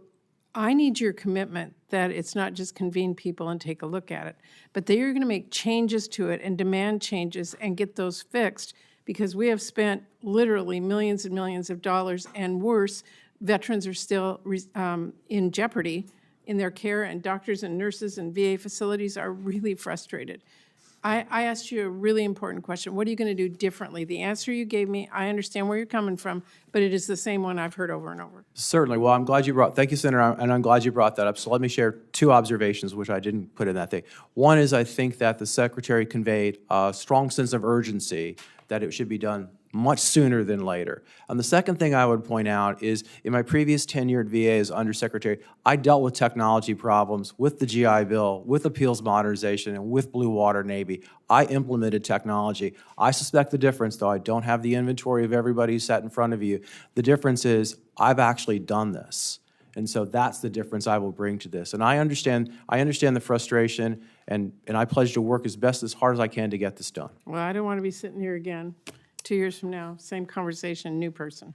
I need your commitment that it's not just convene people and take a look at it, but that you're going to make changes to it and demand changes and get those fixed, because we have spent literally millions and millions of dollars, and worse, veterans are still in jeopardy in their care, and doctors and nurses and VA facilities are really frustrated. I asked you a really important question. What are you going to do differently? The answer you gave me, I understand where you're coming from, but it is the same one I've heard over and over. Certainly. Well, I'm glad you thank you, Senator, and I'm glad you brought that up. So let me share 2 observations, which I didn't put in that thing. One is I think that the Secretary conveyed a strong sense of urgency that it should be done much sooner than later. And the second thing I would point out is in my previous tenure at VA as Undersecretary, I dealt with technology problems with the GI Bill, with appeals modernization, and with Blue Water Navy. I implemented technology. I suspect the difference, though I don't have the inventory of everybody who sat in front of you, the difference is I've actually done this. And so that's the difference I will bring to this. And I understand the frustration, and I pledge to work as hard as I can to get this done. Well, I don't want to be sitting here again 2 years from now, same conversation, new person.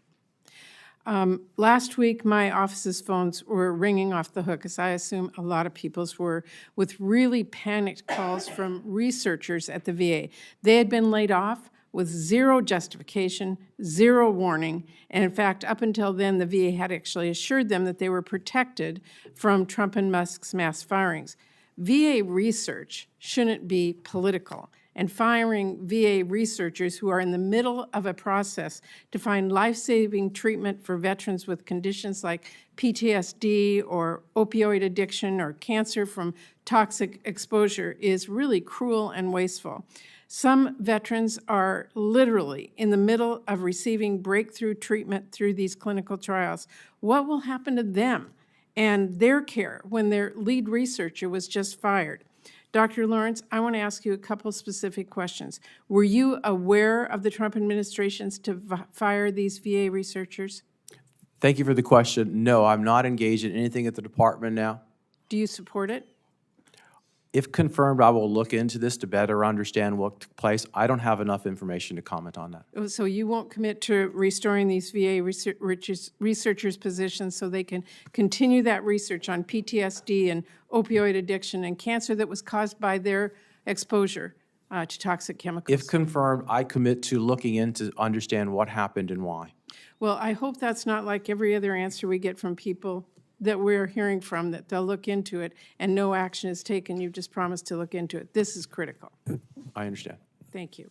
Last week, my office's phones were ringing off the hook, as I assume a lot of people's were, with really panicked calls from researchers at the VA. They had been laid off with 0 justification, 0 warning, and in fact, up until then, the VA had actually assured them that they were protected from Trump and Musk's mass firings. VA research shouldn't be political, and firing VA researchers who are in the middle of a process to find life-saving treatment for veterans with conditions like PTSD or opioid addiction or cancer from toxic exposure is really cruel and wasteful. Some veterans are literally in the middle of receiving breakthrough treatment through these clinical trials. What will happen to them? and their care when their lead researcher was just fired. Dr. Lawrence, I want to ask you a couple specific questions. Were you aware of the Trump administration's to fire these VA researchers? Thank you for the question. No, I'm not engaged in anything at the department now. Do you support it? If confirmed, I will look into this to better understand what took place. I don't have enough information to comment on that. Oh, so you won't commit to restoring these VA researchers' positions so they can continue that research on PTSD and opioid addiction and cancer that was caused by their exposure to toxic chemicals? If confirmed, I commit to looking into understand what happened and why. Well, I hope that's not like every other answer we get from people that we're hearing from, that they'll look into it and no action is taken. You've just promised to look into it. This is critical. I understand. Thank you.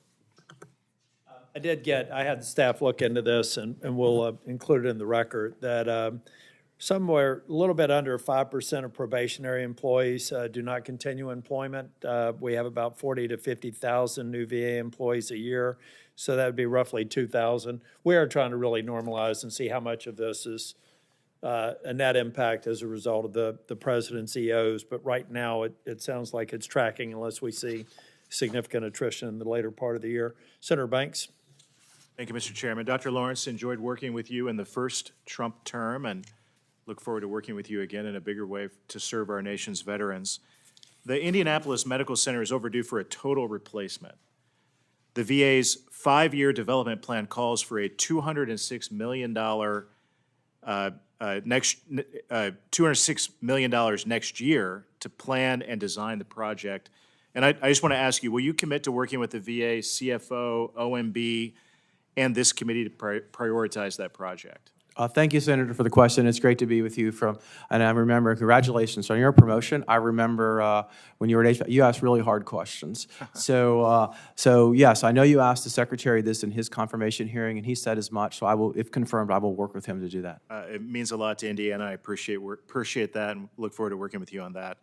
I had the staff look into this, and we'll include it in the record, that somewhere a little bit under 5% of probationary employees do not continue employment. We have about 40 to 50,000 new VA employees a year, so that would be roughly 2,000. We are trying to really normalize and see how much of this is a net impact as a result of the president's EOs, but right now it sounds like it's tracking unless we see significant attrition in the later part of the year. Senator Banks. Thank you, Mr. Chairman. Dr. Lawrence, enjoyed working with you in the first Trump term and look forward to working with you again in a bigger way to serve our nation's veterans. The Indianapolis Medical Center is overdue for a total replacement. The VA's 5-year development plan calls for a $206 million $206 million next year to plan and design the project. And I just want to ask you, will you commit to working with the VA, CFO, OMB, and this committee to prioritize that project? Thank you, Senator, for the question. It's great to be with you and I remember, congratulations on your promotion. I remember when you were at HVAC, you asked really hard questions. So yes, I know you asked the Secretary this in his confirmation hearing, and he said as much, so I will, if confirmed, I will work with him to do that. It means a lot to Indiana. I appreciate that and look forward to working with you on that.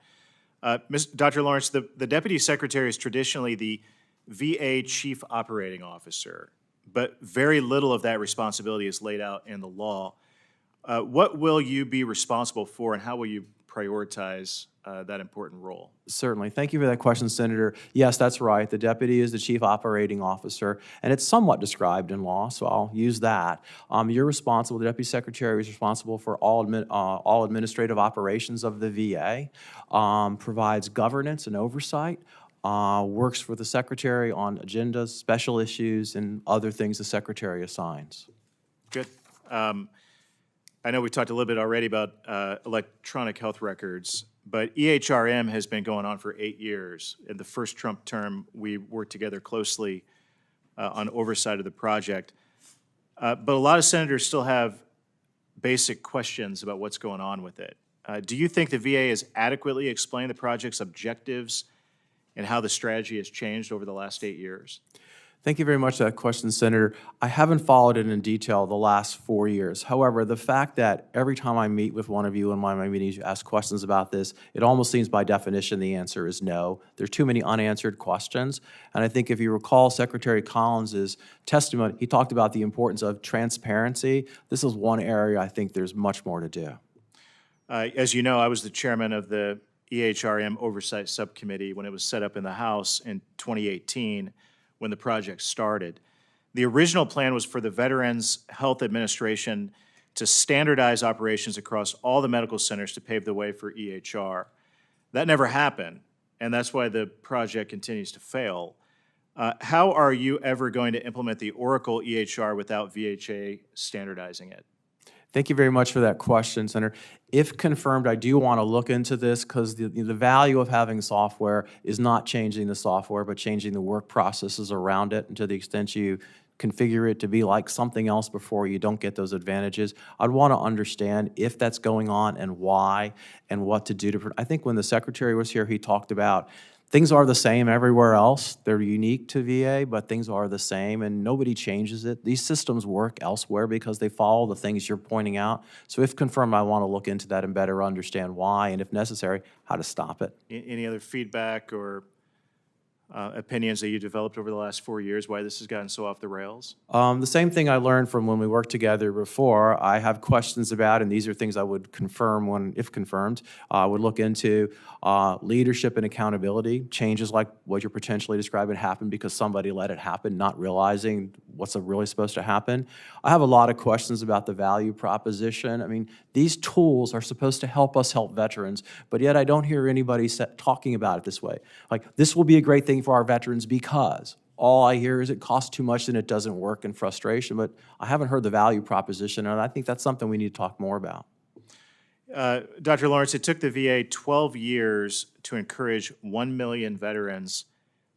Dr. Lawrence, the Deputy Secretary is traditionally the VA Chief Operating Officer, but very little of that responsibility is laid out in the law. What will you be responsible for, and how will you prioritize that important role? Certainly. Thank you for that question, Senator. Yes, that's right. The deputy is the chief operating officer, and it's somewhat described in law, so I'll use that. You're responsible, the deputy secretary is responsible for all administrative operations of the VA, provides governance and oversight, works with the secretary on agendas, special issues, and other things the secretary assigns. Good. I know we talked a little bit already about electronic health records, but EHRM has been going on for 8 years. In the first Trump term, we worked together closely on oversight of the project. But a lot of senators still have basic questions about what's going on with it. Do you think the VA has adequately explained the project's objectives and how the strategy has changed over the last 8 years? Thank you very much for that question, Senator. I haven't followed it in detail the last 4 years. However, the fact that every time I meet with one of you in one of my meetings, you ask questions about this, it almost seems by definition the answer is no. There's too many unanswered questions. And I think if you recall Secretary Collins's testimony, he talked about the importance of transparency. This is one area I think there's much more to do. As you know, I was the chairman of the EHRM Oversight Subcommittee when it was set up in the House in 2018. When the project started. The original plan was for the Veterans Health Administration to standardize operations across all the medical centers to pave the way for EHR. That never happened, and that's why the project continues to fail. How are you ever going to implement the Oracle EHR without VHA standardizing it? Thank you very much for that question, Senator. If confirmed, I do want to look into this because the value of having software is not changing the software, but changing the work processes around it. And to the extent you configure it to be like something else before, you don't get those advantages. I'd want to understand if that's going on and why and what to do to. I think when the Secretary was here, he talked about things are the same everywhere else. They're unique to VA, but things are the same, and nobody changes it. These systems work elsewhere because they follow the things you're pointing out. So if confirmed, I want to look into that and better understand why, and if necessary, how to stop it. Any other feedback or opinions that you developed over the last 4 years, why this has gotten so off the rails? The same thing I learned from when we worked together before, I have questions about, and these are things I would confirm when, if confirmed, I would look into leadership and accountability. Changes like what you're potentially describing happen because somebody let it happen, not realizing what's really supposed to happen. I have a lot of questions about the value proposition. I mean, these tools are supposed to help us help veterans, but yet I don't hear anybody talking about it this way. Like, this will be a great thing for our veterans because all I hear is it costs too much and it doesn't work and frustration, but I haven't heard the value proposition, and I think that's something we need to talk more about. Dr. Lawrence, it took the VA 12 years to encourage 1 million veterans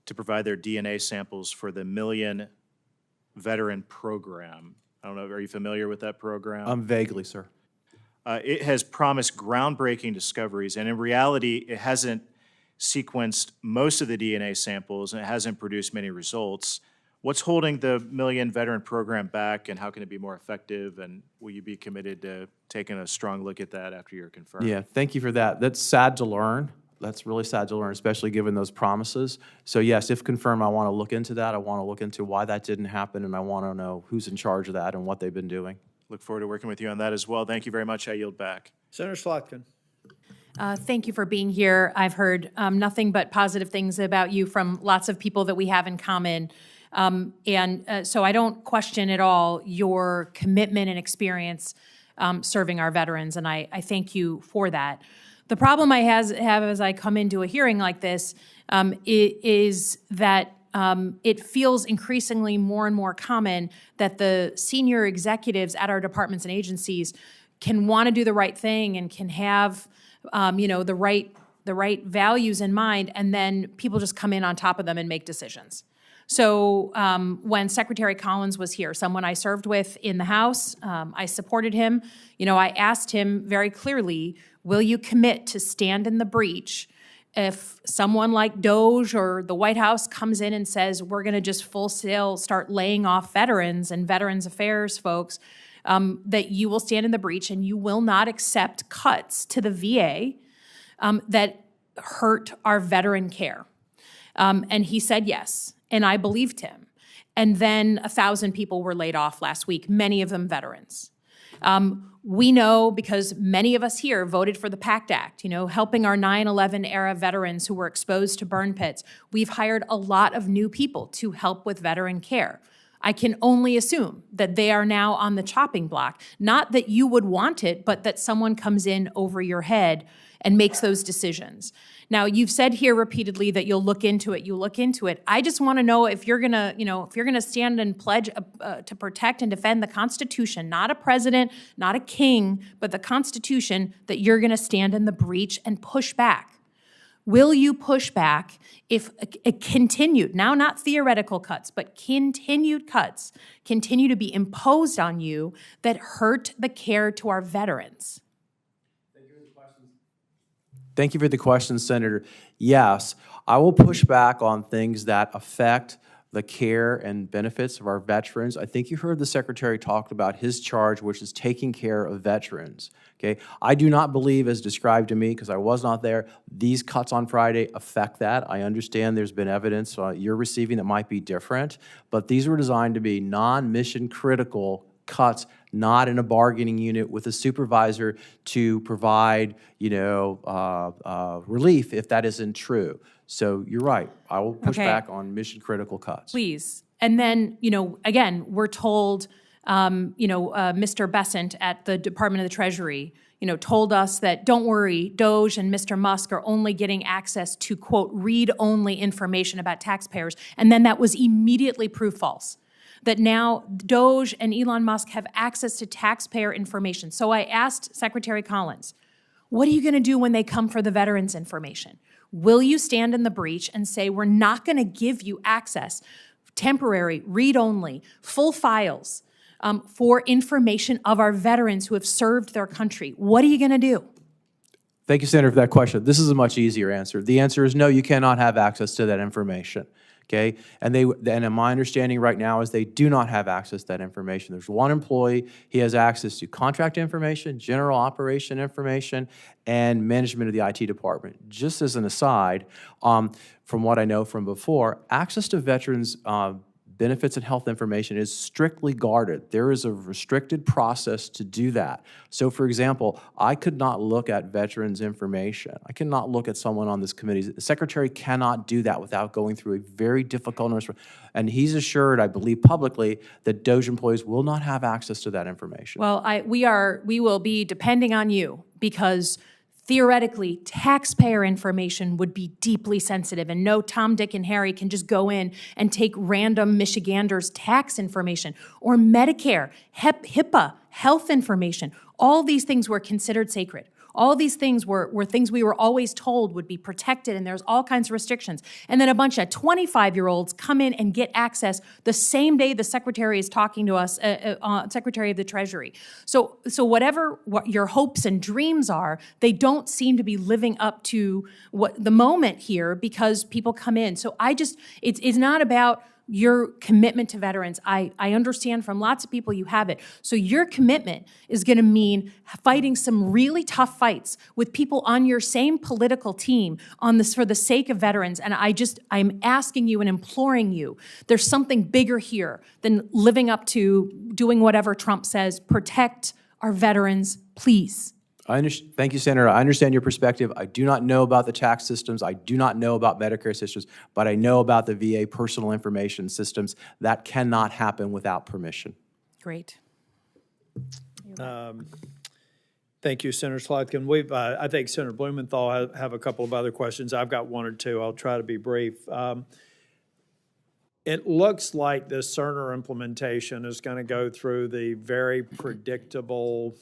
to provide their DNA samples for the Million Veteran Program. I don't know, are you familiar with that program? Vaguely, sir. It has promised groundbreaking discoveries, and in reality, it hasn't sequenced most of the DNA samples, and it hasn't produced many results. What's holding the Million Veteran Program back, and how can it be more effective, and will you be committed to taking a strong look at that after you're confirmed? Yeah, thank you for that. That's sad to learn. That's really sad to learn, especially given those promises. So yes, if confirmed, I want to look into that. I want to look into why that didn't happen, and I want to know who's in charge of that and what they've been doing. Look forward to working with you on that as well. Thank you very much. I yield back. Senator Slotkin. Thank you for being here. I've heard nothing but positive things about you from lots of people that we have in common. So I don't question at all your commitment and experience serving our veterans, and I thank you for that. The problem I have as I come into a hearing like this is that it feels increasingly more and more common that the senior executives at our departments and agencies can want to do the right thing and can have the right values in mind, and then people just come in on top of them and make decisions. So when Secretary Collins was here, someone I served with in the House, I supported him. I asked him very clearly, will you commit to stand in the breach if someone like DOGE or the White House comes in and says, we're going to just full sail start laying off veterans and Veterans Affairs folks, that you will stand in the breach and you will not accept cuts to the VA that hurt our veteran care. And he said yes, and I believed him. And then 1,000 people were laid off last week, many of them veterans. We know because many of us here voted for the PACT Act, helping our 9/11 era veterans who were exposed to burn pits. We've hired a lot of new people to help with veteran care. I can only assume that they are now on the chopping block. Not that you would want it, but that someone comes in over your head and makes those decisions. Now, you've said here repeatedly that you'll look into it. You look into it. I just want to know if you're gonna stand and pledge to protect and defend the Constitution, not a president, not a king, but the Constitution, that you're going to stand in the breach and push back. Will you push back if a continued, now not theoretical cuts, but continued cuts continue to be imposed on you that hurt the care to our veterans? Thank you for the question, Senator. Yes, I will push back on things that affect the care and benefits of our veterans. I think you heard the Secretary talk about his charge, which is taking care of veterans. Okay, I do not believe, as described to me, because I was not there, these cuts on Friday affect that. I understand there's been evidence you're receiving that might be different, but these were designed to be non-mission critical cuts, not in a bargaining unit with a supervisor to provide, relief if that isn't true. So you're right. I will push back on mission-critical cuts. Please. And then, again, we're told, Mr. Bessent at the Department of the Treasury, told us that, don't worry, DOGE and Mr. Musk are only getting access to, quote, read-only information about taxpayers. And then that was immediately proved false. That now DOGE and Elon Musk have access to taxpayer information. So I asked Secretary Collins, what are you going to do when they come for the veterans' information? Will you stand in the breach and say, we're not going to give you access, temporary, read-only, full files for information of our veterans who have served their country? What are you going to do? Thank you, Senator, for that question. This is a much easier answer. The answer is no, you cannot have access to that information. okay? And my understanding right now is they do not have access to that information. There's one employee, he has access to contract information, general operation information, and management of the IT department. Just as an aside, from what I know from before, access to veterans' benefits and health information is strictly guarded. There is a restricted process to do that. So, for example, I could not look at veterans' information. I cannot look at someone on this committee. The secretary cannot do that without going through a very difficult, and he's assured, I believe publicly, that Doge employees will not have access to that information. Well, we will be depending on you, because theoretically, taxpayer information would be deeply sensitive, and no Tom, Dick, and Harry can just go in and take random Michiganders' tax information, or Medicare, HIPAA, health information. All these things were considered sacred. All these things were things we were always told would be protected, and there's all kinds of restrictions. And then a bunch of 25-year-olds come in and get access the same day the Secretary is talking to us, Secretary of the Treasury. So whatever your hopes and dreams are, they don't seem to be living up to what the moment here, because people come in. So it's not about your commitment to veterans. I understand from lots of people you have it. So your commitment is going to mean fighting some really tough fights with people on your same political team on this for the sake of veterans. And I'm asking you and imploring you, there's something bigger here than living up to doing whatever Trump says. Protect our veterans, please. Thank you, Senator. I understand your perspective. I do not know about the tax systems. I do not know about Medicare systems, but I know about the VA personal information systems. That cannot happen without permission. Great. Thank you, Senator Slotkin. I think Senator Blumenthal have a couple of other questions. I've got one or two. I'll try to be brief. It looks like this Cerner implementation is going to go through the very predictable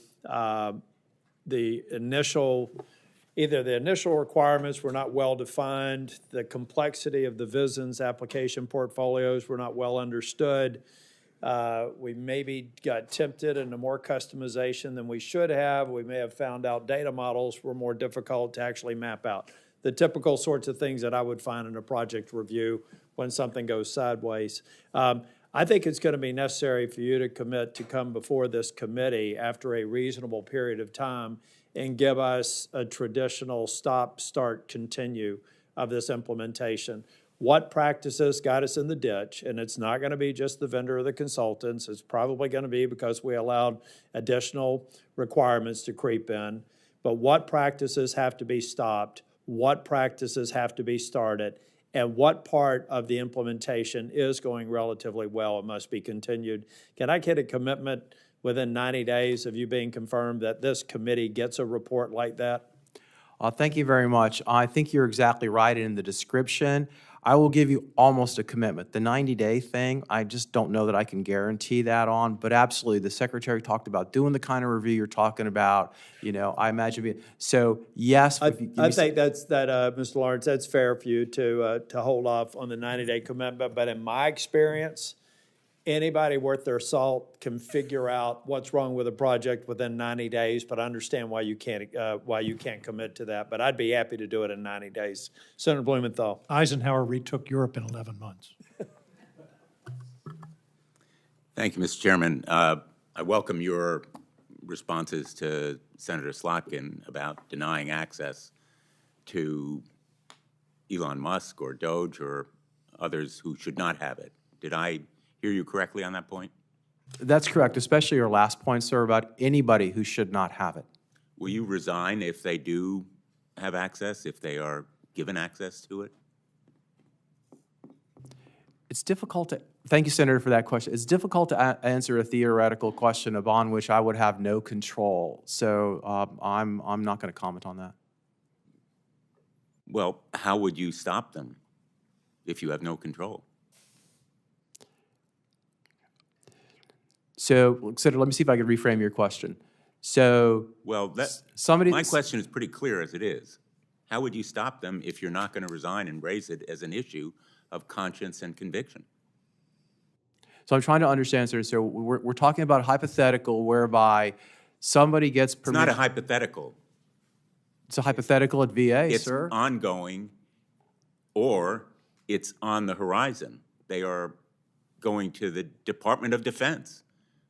either the initial requirements were not well defined, the complexity of the VISN's application portfolios were not well understood. We maybe got tempted into more customization than we should have. We may have found out data models were more difficult to actually map out. The typical sorts of things that I would find in a project review when something goes sideways. I think it's going to be necessary for you to commit to come before this committee after a reasonable period of time and give us a traditional stop, start, continue of this implementation. What practices got us in the ditch? And it's not going to be just the vendor or the consultants. It's probably going to be because we allowed additional requirements to creep in. But what practices have to be stopped? What practices have to be started? And what part of the implementation is going relatively well and must be continued? Can I get a commitment within 90 days of you being confirmed that this committee gets a report like that? Thank you very much. I think you're exactly right in the description. I will give you almost a commitment. The 90-day thing, I just don't know that I can guarantee that on, but absolutely, the Secretary talked about doing the kind of review you're talking about. I imagine so. Yes, I think Mr. Lawrence, that's fair for you to hold off on the 90-day commitment. But in my experience, anybody worth their salt can figure out what's wrong with a project within 90 days, but I understand why you can't commit to that. But I'd be happy to do it in 90 days. Senator Blumenthal. Eisenhower retook Europe in 11 months. Thank you, Mr. Chairman. I welcome your responses to Senator Slotkin about denying access to Elon Musk or Doge or others who should not have it. Did I hear you correctly on that point? That's correct, especially your last point, sir, about anybody who should not have it. Will you resign if they do have access, if they are given access to it? It's difficult to, thank you, Senator, for that question. It's difficult to answer a theoretical question upon which I would have no control. So I'm not going to comment on that. Well, how would you stop them if you have no control? So, Senator, let me see if I can reframe your question. So, well, my question is pretty clear as it is. How would you stop them if you're not going to resign and raise it as an issue of conscience and conviction? So I'm trying to understand, sir. So we're talking about a hypothetical whereby somebody gets permission. It's not a hypothetical. It's a hypothetical at VA, it's sir. It's ongoing, or it's on the horizon. They are going to the Department of Defense,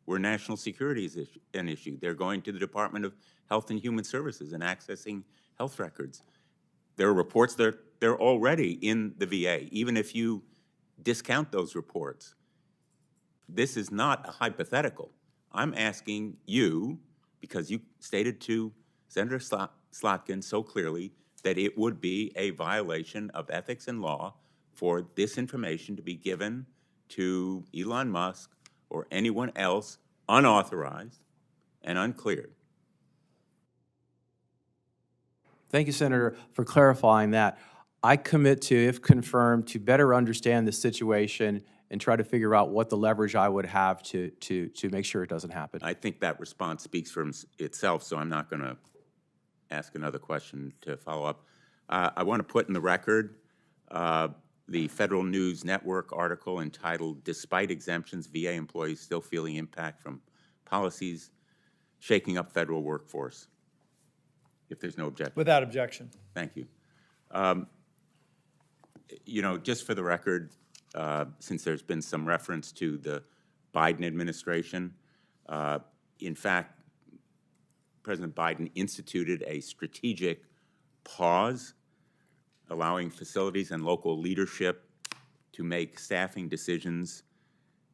where national security is an issue. They're going to the Department of Health and Human Services and accessing health records. There are reports that they're already in the VA, even if you discount those reports. This is not a hypothetical. I'm asking you, because you stated to Senator Slotkin so clearly that it would be a violation of ethics and law for this information to be given to Elon Musk or anyone else unauthorized and uncleared. Thank you, Senator, for clarifying that. I commit to, if confirmed, to better understand the situation and try to figure out what the leverage I would have to make sure it doesn't happen. I think that response speaks for itself, so I'm not going to ask another question to follow up. I want to put in the record the Federal News Network article entitled, "Despite Exemptions, VA Employees Still Feeling Impact from Policies Shaking Up Federal Workforce." If there's no objection. Without objection. Thank you. You know, just for the record, since there's been some reference to the Biden administration, in fact, President Biden instituted a strategic pause, allowing facilities and local leadership to make staffing decisions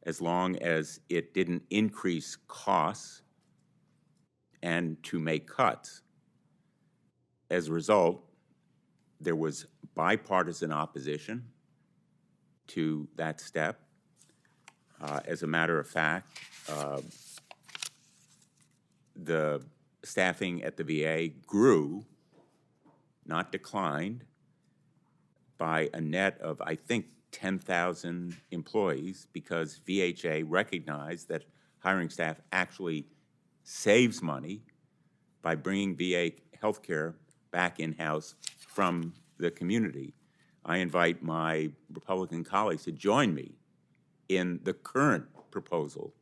as long as it didn't increase costs and to make cuts. As a result, there was bipartisan opposition to that step. As a matter of fact, the staffing at the VA grew, not declined, by a net of, I think, 10,000 employees, because VHA recognized that hiring staff actually saves money by bringing VA healthcare back in-house from the community. I invite my Republican colleagues to join me in the current proposal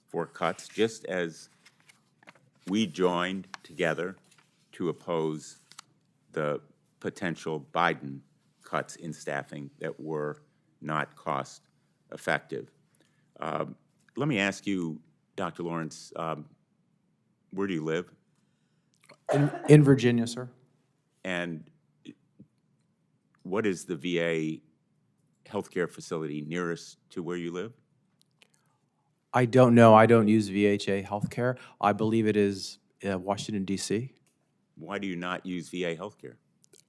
for cuts, just as we joined together to oppose the potential Biden cuts in staffing that were not cost effective. Let me ask you, Dr. Lawrence, where do you live? In Virginia, sir. And what is the VA healthcare facility nearest to where you live? I don't know. I don't use VHA healthcare. I believe it is Washington, D.C. Why do you not use VA healthcare?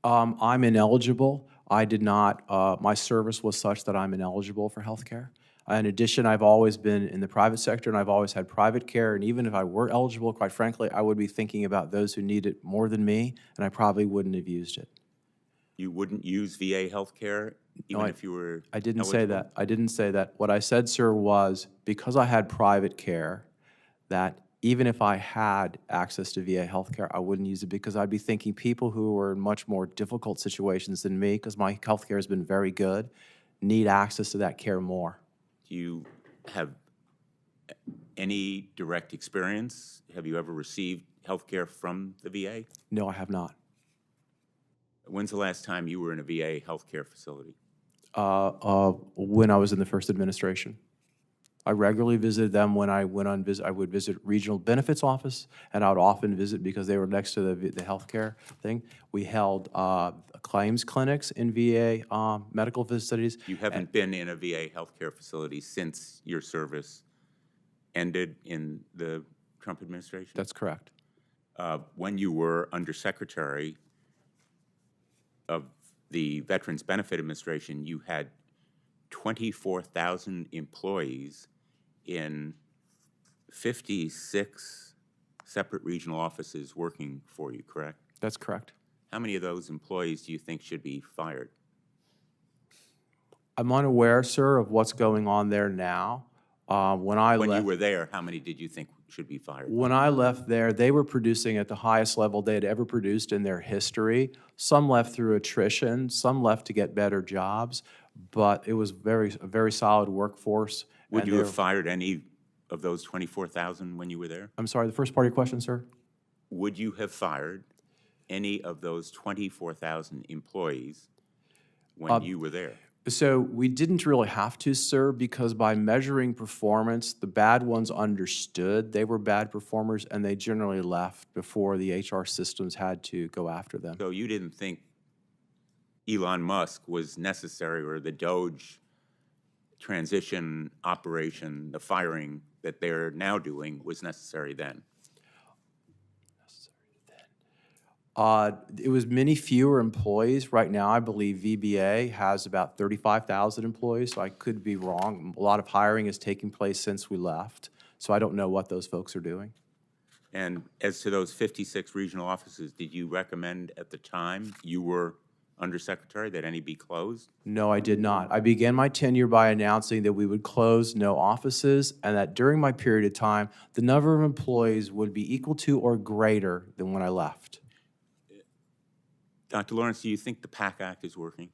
I'm ineligible. I did not, my service was such that I'm ineligible for healthcare. In addition, I've always been in the private sector, and I've always had private care, and even if I were eligible, quite frankly, I would be thinking about those who need it more than me, and I probably wouldn't have used it. You wouldn't use VA healthcare even if you were I didn't say eligible? that. I didn't say that. What I said, sir, was because I had private care, that even if I had access to VA healthcare, I wouldn't use it, because I'd be thinking people who are in much more difficult situations than me, because my healthcare has been very good, need access to that care more. Do you have any direct experience? Have you ever received healthcare from the VA? No, I have not. When's the last time you were in a VA healthcare facility? When I was in the first administration. I regularly visited them when I went on visit. I would visit regional benefits office, and I would often visit because they were next to the healthcare thing. We held claims clinics in VA medical facilities. You haven't been in a VA healthcare facility since your service ended in the Trump administration? That's correct. When you were undersecretary of the Veterans Benefit Administration, you had 24,000 employees in 56 separate regional offices working for you, correct? That's correct. How many of those employees do you think should be fired? I'm unaware, sir, of what's going on there now. When you were there, how many did you think should be fired? When I left there, they were producing at the highest level they had ever produced in their history. Some left through attrition, some left to get better jobs, but it was a very solid workforce. Would you have fired any of those 24,000 when you were there? I'm sorry, the first part of your question, sir? Would you have fired any of those 24,000 employees when you were there? So we didn't really have to, sir, because by measuring performance, the bad ones understood they were bad performers, and they generally left before the HR systems had to go after them. So you didn't think Elon Musk was necessary, or the Doge transition operation, the firing that they're now doing was necessary then? It was many fewer employees. Right now, I believe VBA has about 35,000 employees, so I could be wrong. A lot of hiring is taking place since we left, so I don't know what those folks are doing. And as to those 56 regional offices, did you recommend at the time you were undersecretary that any be closed? No, I did not. I began my tenure by announcing that we would close no offices, and that during my period of time, the number of employees would be equal to or greater than when I left. Dr. Lawrence, do you think the PAC Act is working?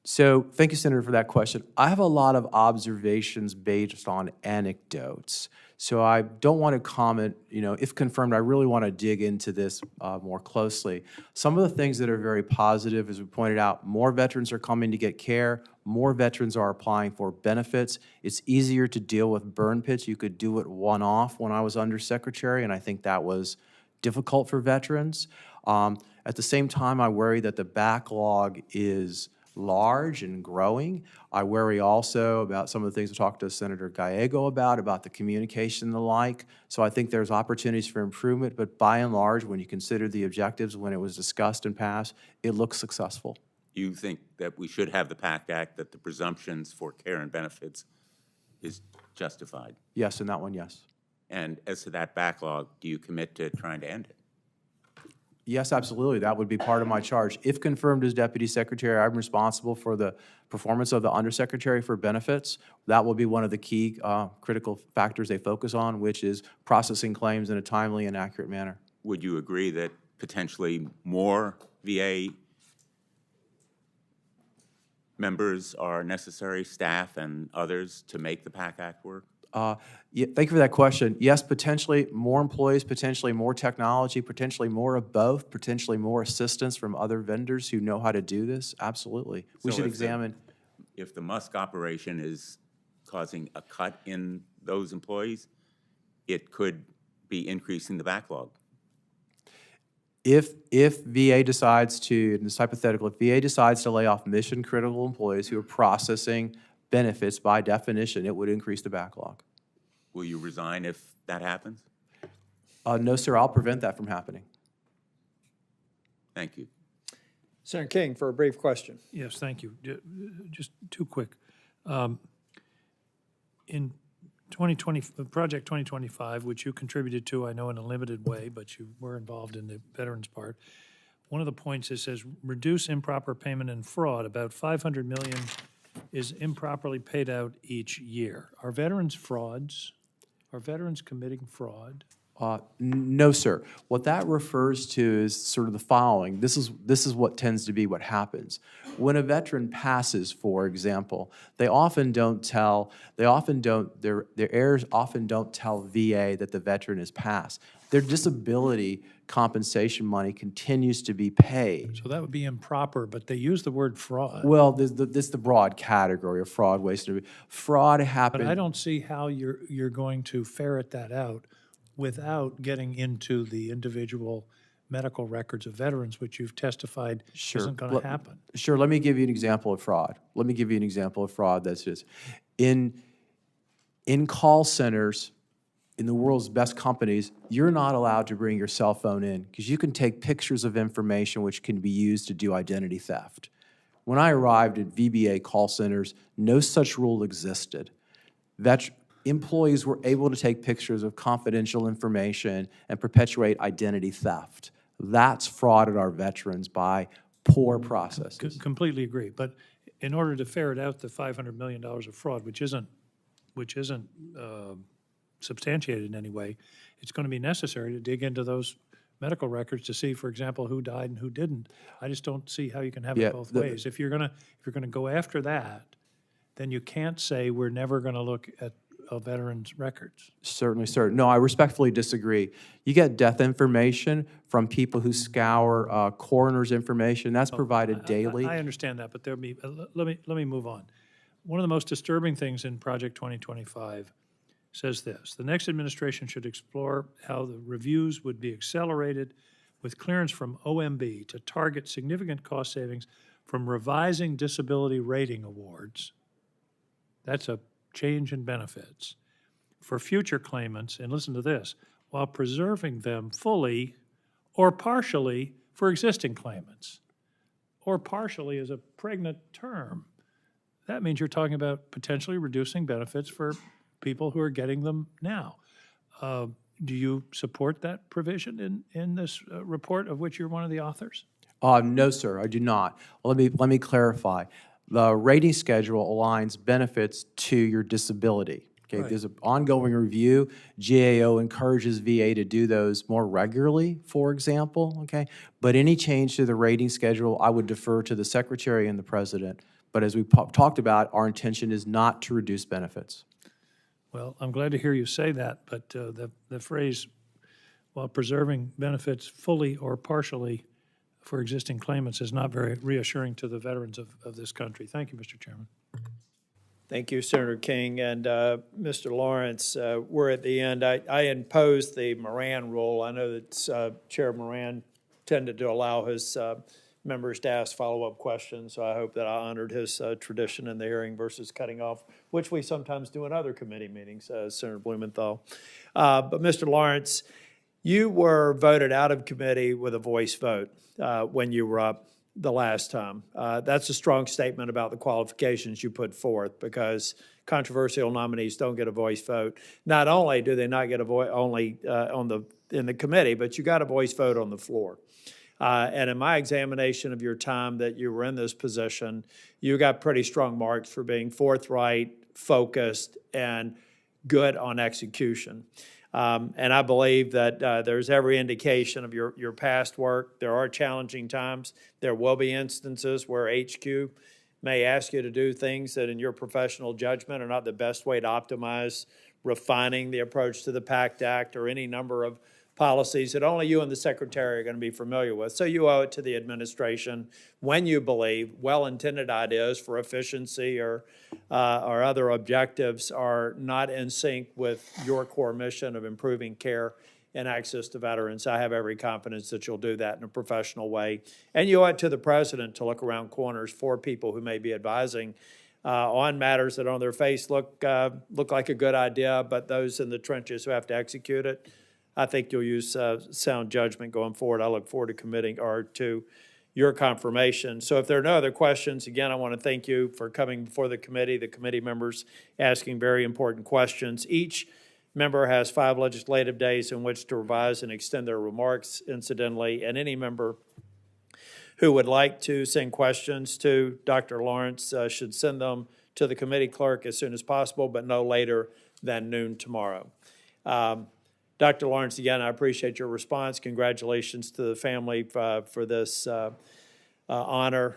So, thank you, Senator, for that question. I have a lot of observations based on anecdotes. So I don't want to comment, if confirmed, I really want to dig into this more closely. Some of the things that are very positive, as we pointed out, more veterans are coming to get care, more veterans are applying for benefits. It's easier to deal with burn pits. You could do it one-off when I was undersecretary, and I think that was difficult for veterans. At the same time, I worry that the backlog is large and growing. I worry also about some of the things I talked to Senator Gallego about the communication and the like. So I think there's opportunities for improvement, but by and large, when you consider the objectives when it was discussed and passed, it looks successful. You think that we should have the PAC Act, that the presumptions for care and benefits is justified? Yes, in that one, yes. And as to that backlog, do you commit to trying to end it? Yes, absolutely. That would be part of my charge. If confirmed as Deputy Secretary, I'm responsible for the performance of the Undersecretary for Benefits. That will be one of the key critical factors they focus on, which is processing claims in a timely and accurate manner. Would you agree that potentially more VA members are necessary, staff and others, to make the PAC Act work? Yeah, thank you for that question. Yes, potentially more employees, potentially more technology, potentially more of both, potentially more assistance from other vendors who know how to do this. Absolutely. We So should if examine. If the Musk operation is causing a cut in those employees, it could be increasing the backlog. If VA decides to, in this hypothetical, if VA decides to lay off mission-critical employees who are processing benefits, by definition, it would increase the backlog. Will you resign if that happens? No, sir, I'll prevent that from happening. Thank you. Senator King for a brief question. Yes, thank you. Just too quick. In 2020, Project 2025, which you contributed to, I know in a limited way, but you were involved in the veterans part, one of the points, it says, reduce improper payment and fraud. About $500 million is improperly paid out each year. Are veterans frauds? Are veterans committing fraud? No, sir. What that refers to is sort of the following. This is what tends to be what happens. When a veteran passes, for example, their heirs often don't tell VA that the veteran has passed. Their disability compensation money continues to be paid. So that would be improper, but they use the word fraud. Well, this is the broad category of fraud, waste, and abuse. Fraud happens. But I don't see how you're going to ferret that out without getting into the individual medical records of veterans, which you've testified isn't going to happen. Sure. Let me give you an example of fraud. That's just in call centers. In the world's best companies, you're not allowed to bring your cell phone in because you can take pictures of information which can be used to do identity theft. When I arrived at VBA call centers, no such rule existed. Employees were able to take pictures of confidential information and perpetuate identity theft. That's fraud at our veterans by poor processes. Completely agree. But in order to ferret out the $500 million of fraud, which isn't substantiated in any way, it's going to be necessary to dig into those medical records to see, for example, who died and who didn't. I just don't see how you can have it both ways. If you're going to go after that, then you can't say we're never going to look at of veterans' records. Certainly, sir. No, I respectfully disagree. You get death information from people who scour coroner's information. That's provided daily. I understand that, but let me move on. One of the most disturbing things in Project 2025 says this: the next administration should explore how the reviews would be accelerated with clearance from OMB to target significant cost savings from revising disability rating awards. That's a change in benefits for future claimants, and listen to this, while preserving them fully or partially for existing claimants. Or partially is a pregnant term. That means you're talking about potentially reducing benefits for people who are getting them now. Do you support that provision in this report of which you're one of the authors? No, sir, I do not. Let me clarify. The rating schedule aligns benefits to your disability. Okay, there's an ongoing review. GAO encourages VA to do those more regularly, for example, okay? But any change to the rating schedule, I would defer to the Secretary and the President. But as we talked about, our intention is not to reduce benefits. Well, I'm glad to hear you say that, but the phrase, while preserving benefits fully or partially for existing claimants, is not very reassuring to the veterans of this country. Thank you, Mr. Chairman. Thank you, Senator King. And Mr. Lawrence, we're at the end. I imposed the Moran rule. I know that Chair Moran tended to allow his members to ask follow-up questions, so I hope that I honored his tradition in the hearing versus cutting off, which we sometimes do in other committee meetings, Senator Blumenthal. But Mr. Lawrence, you were voted out of committee with a voice vote when you were up the last time. That's a strong statement about the qualifications you put forth, because controversial nominees don't get a voice vote. Not only do they not get a voice only in the committee, but you got a voice vote on the floor. And in my examination of your time that you were in this position, you got pretty strong marks for being forthright, focused, and good on execution. And I believe that there's every indication of your past work. There are challenging times. There will be instances where HQ may ask you to do things that in your professional judgment are not the best way to optimize refining the approach to the PACT Act or any number of policies that only you and the Secretary are going to be familiar with. So you owe it to the administration when you believe well-intended ideas for efficiency or other objectives are not in sync with your core mission of improving care and access to veterans. I have every confidence that you'll do that in a professional way. And you owe it to the President to look around corners for people who may be advising on matters that on their face look like a good idea, but those in the trenches who have to execute it, I think you'll use sound judgment going forward. I look forward to committing or to your confirmation. So if there are no other questions, again, I want to thank you for coming before the committee members asking very important questions. Each member has 5 legislative days in which to revise and extend their remarks, incidentally, and any member who would like to send questions to Dr. Lawrence should send them to the committee clerk as soon as possible, but no later than noon tomorrow. Dr. Lawrence, again, I appreciate your response. Congratulations to the family for this honor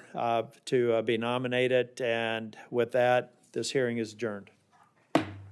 to be nominated. And with that, this hearing is adjourned.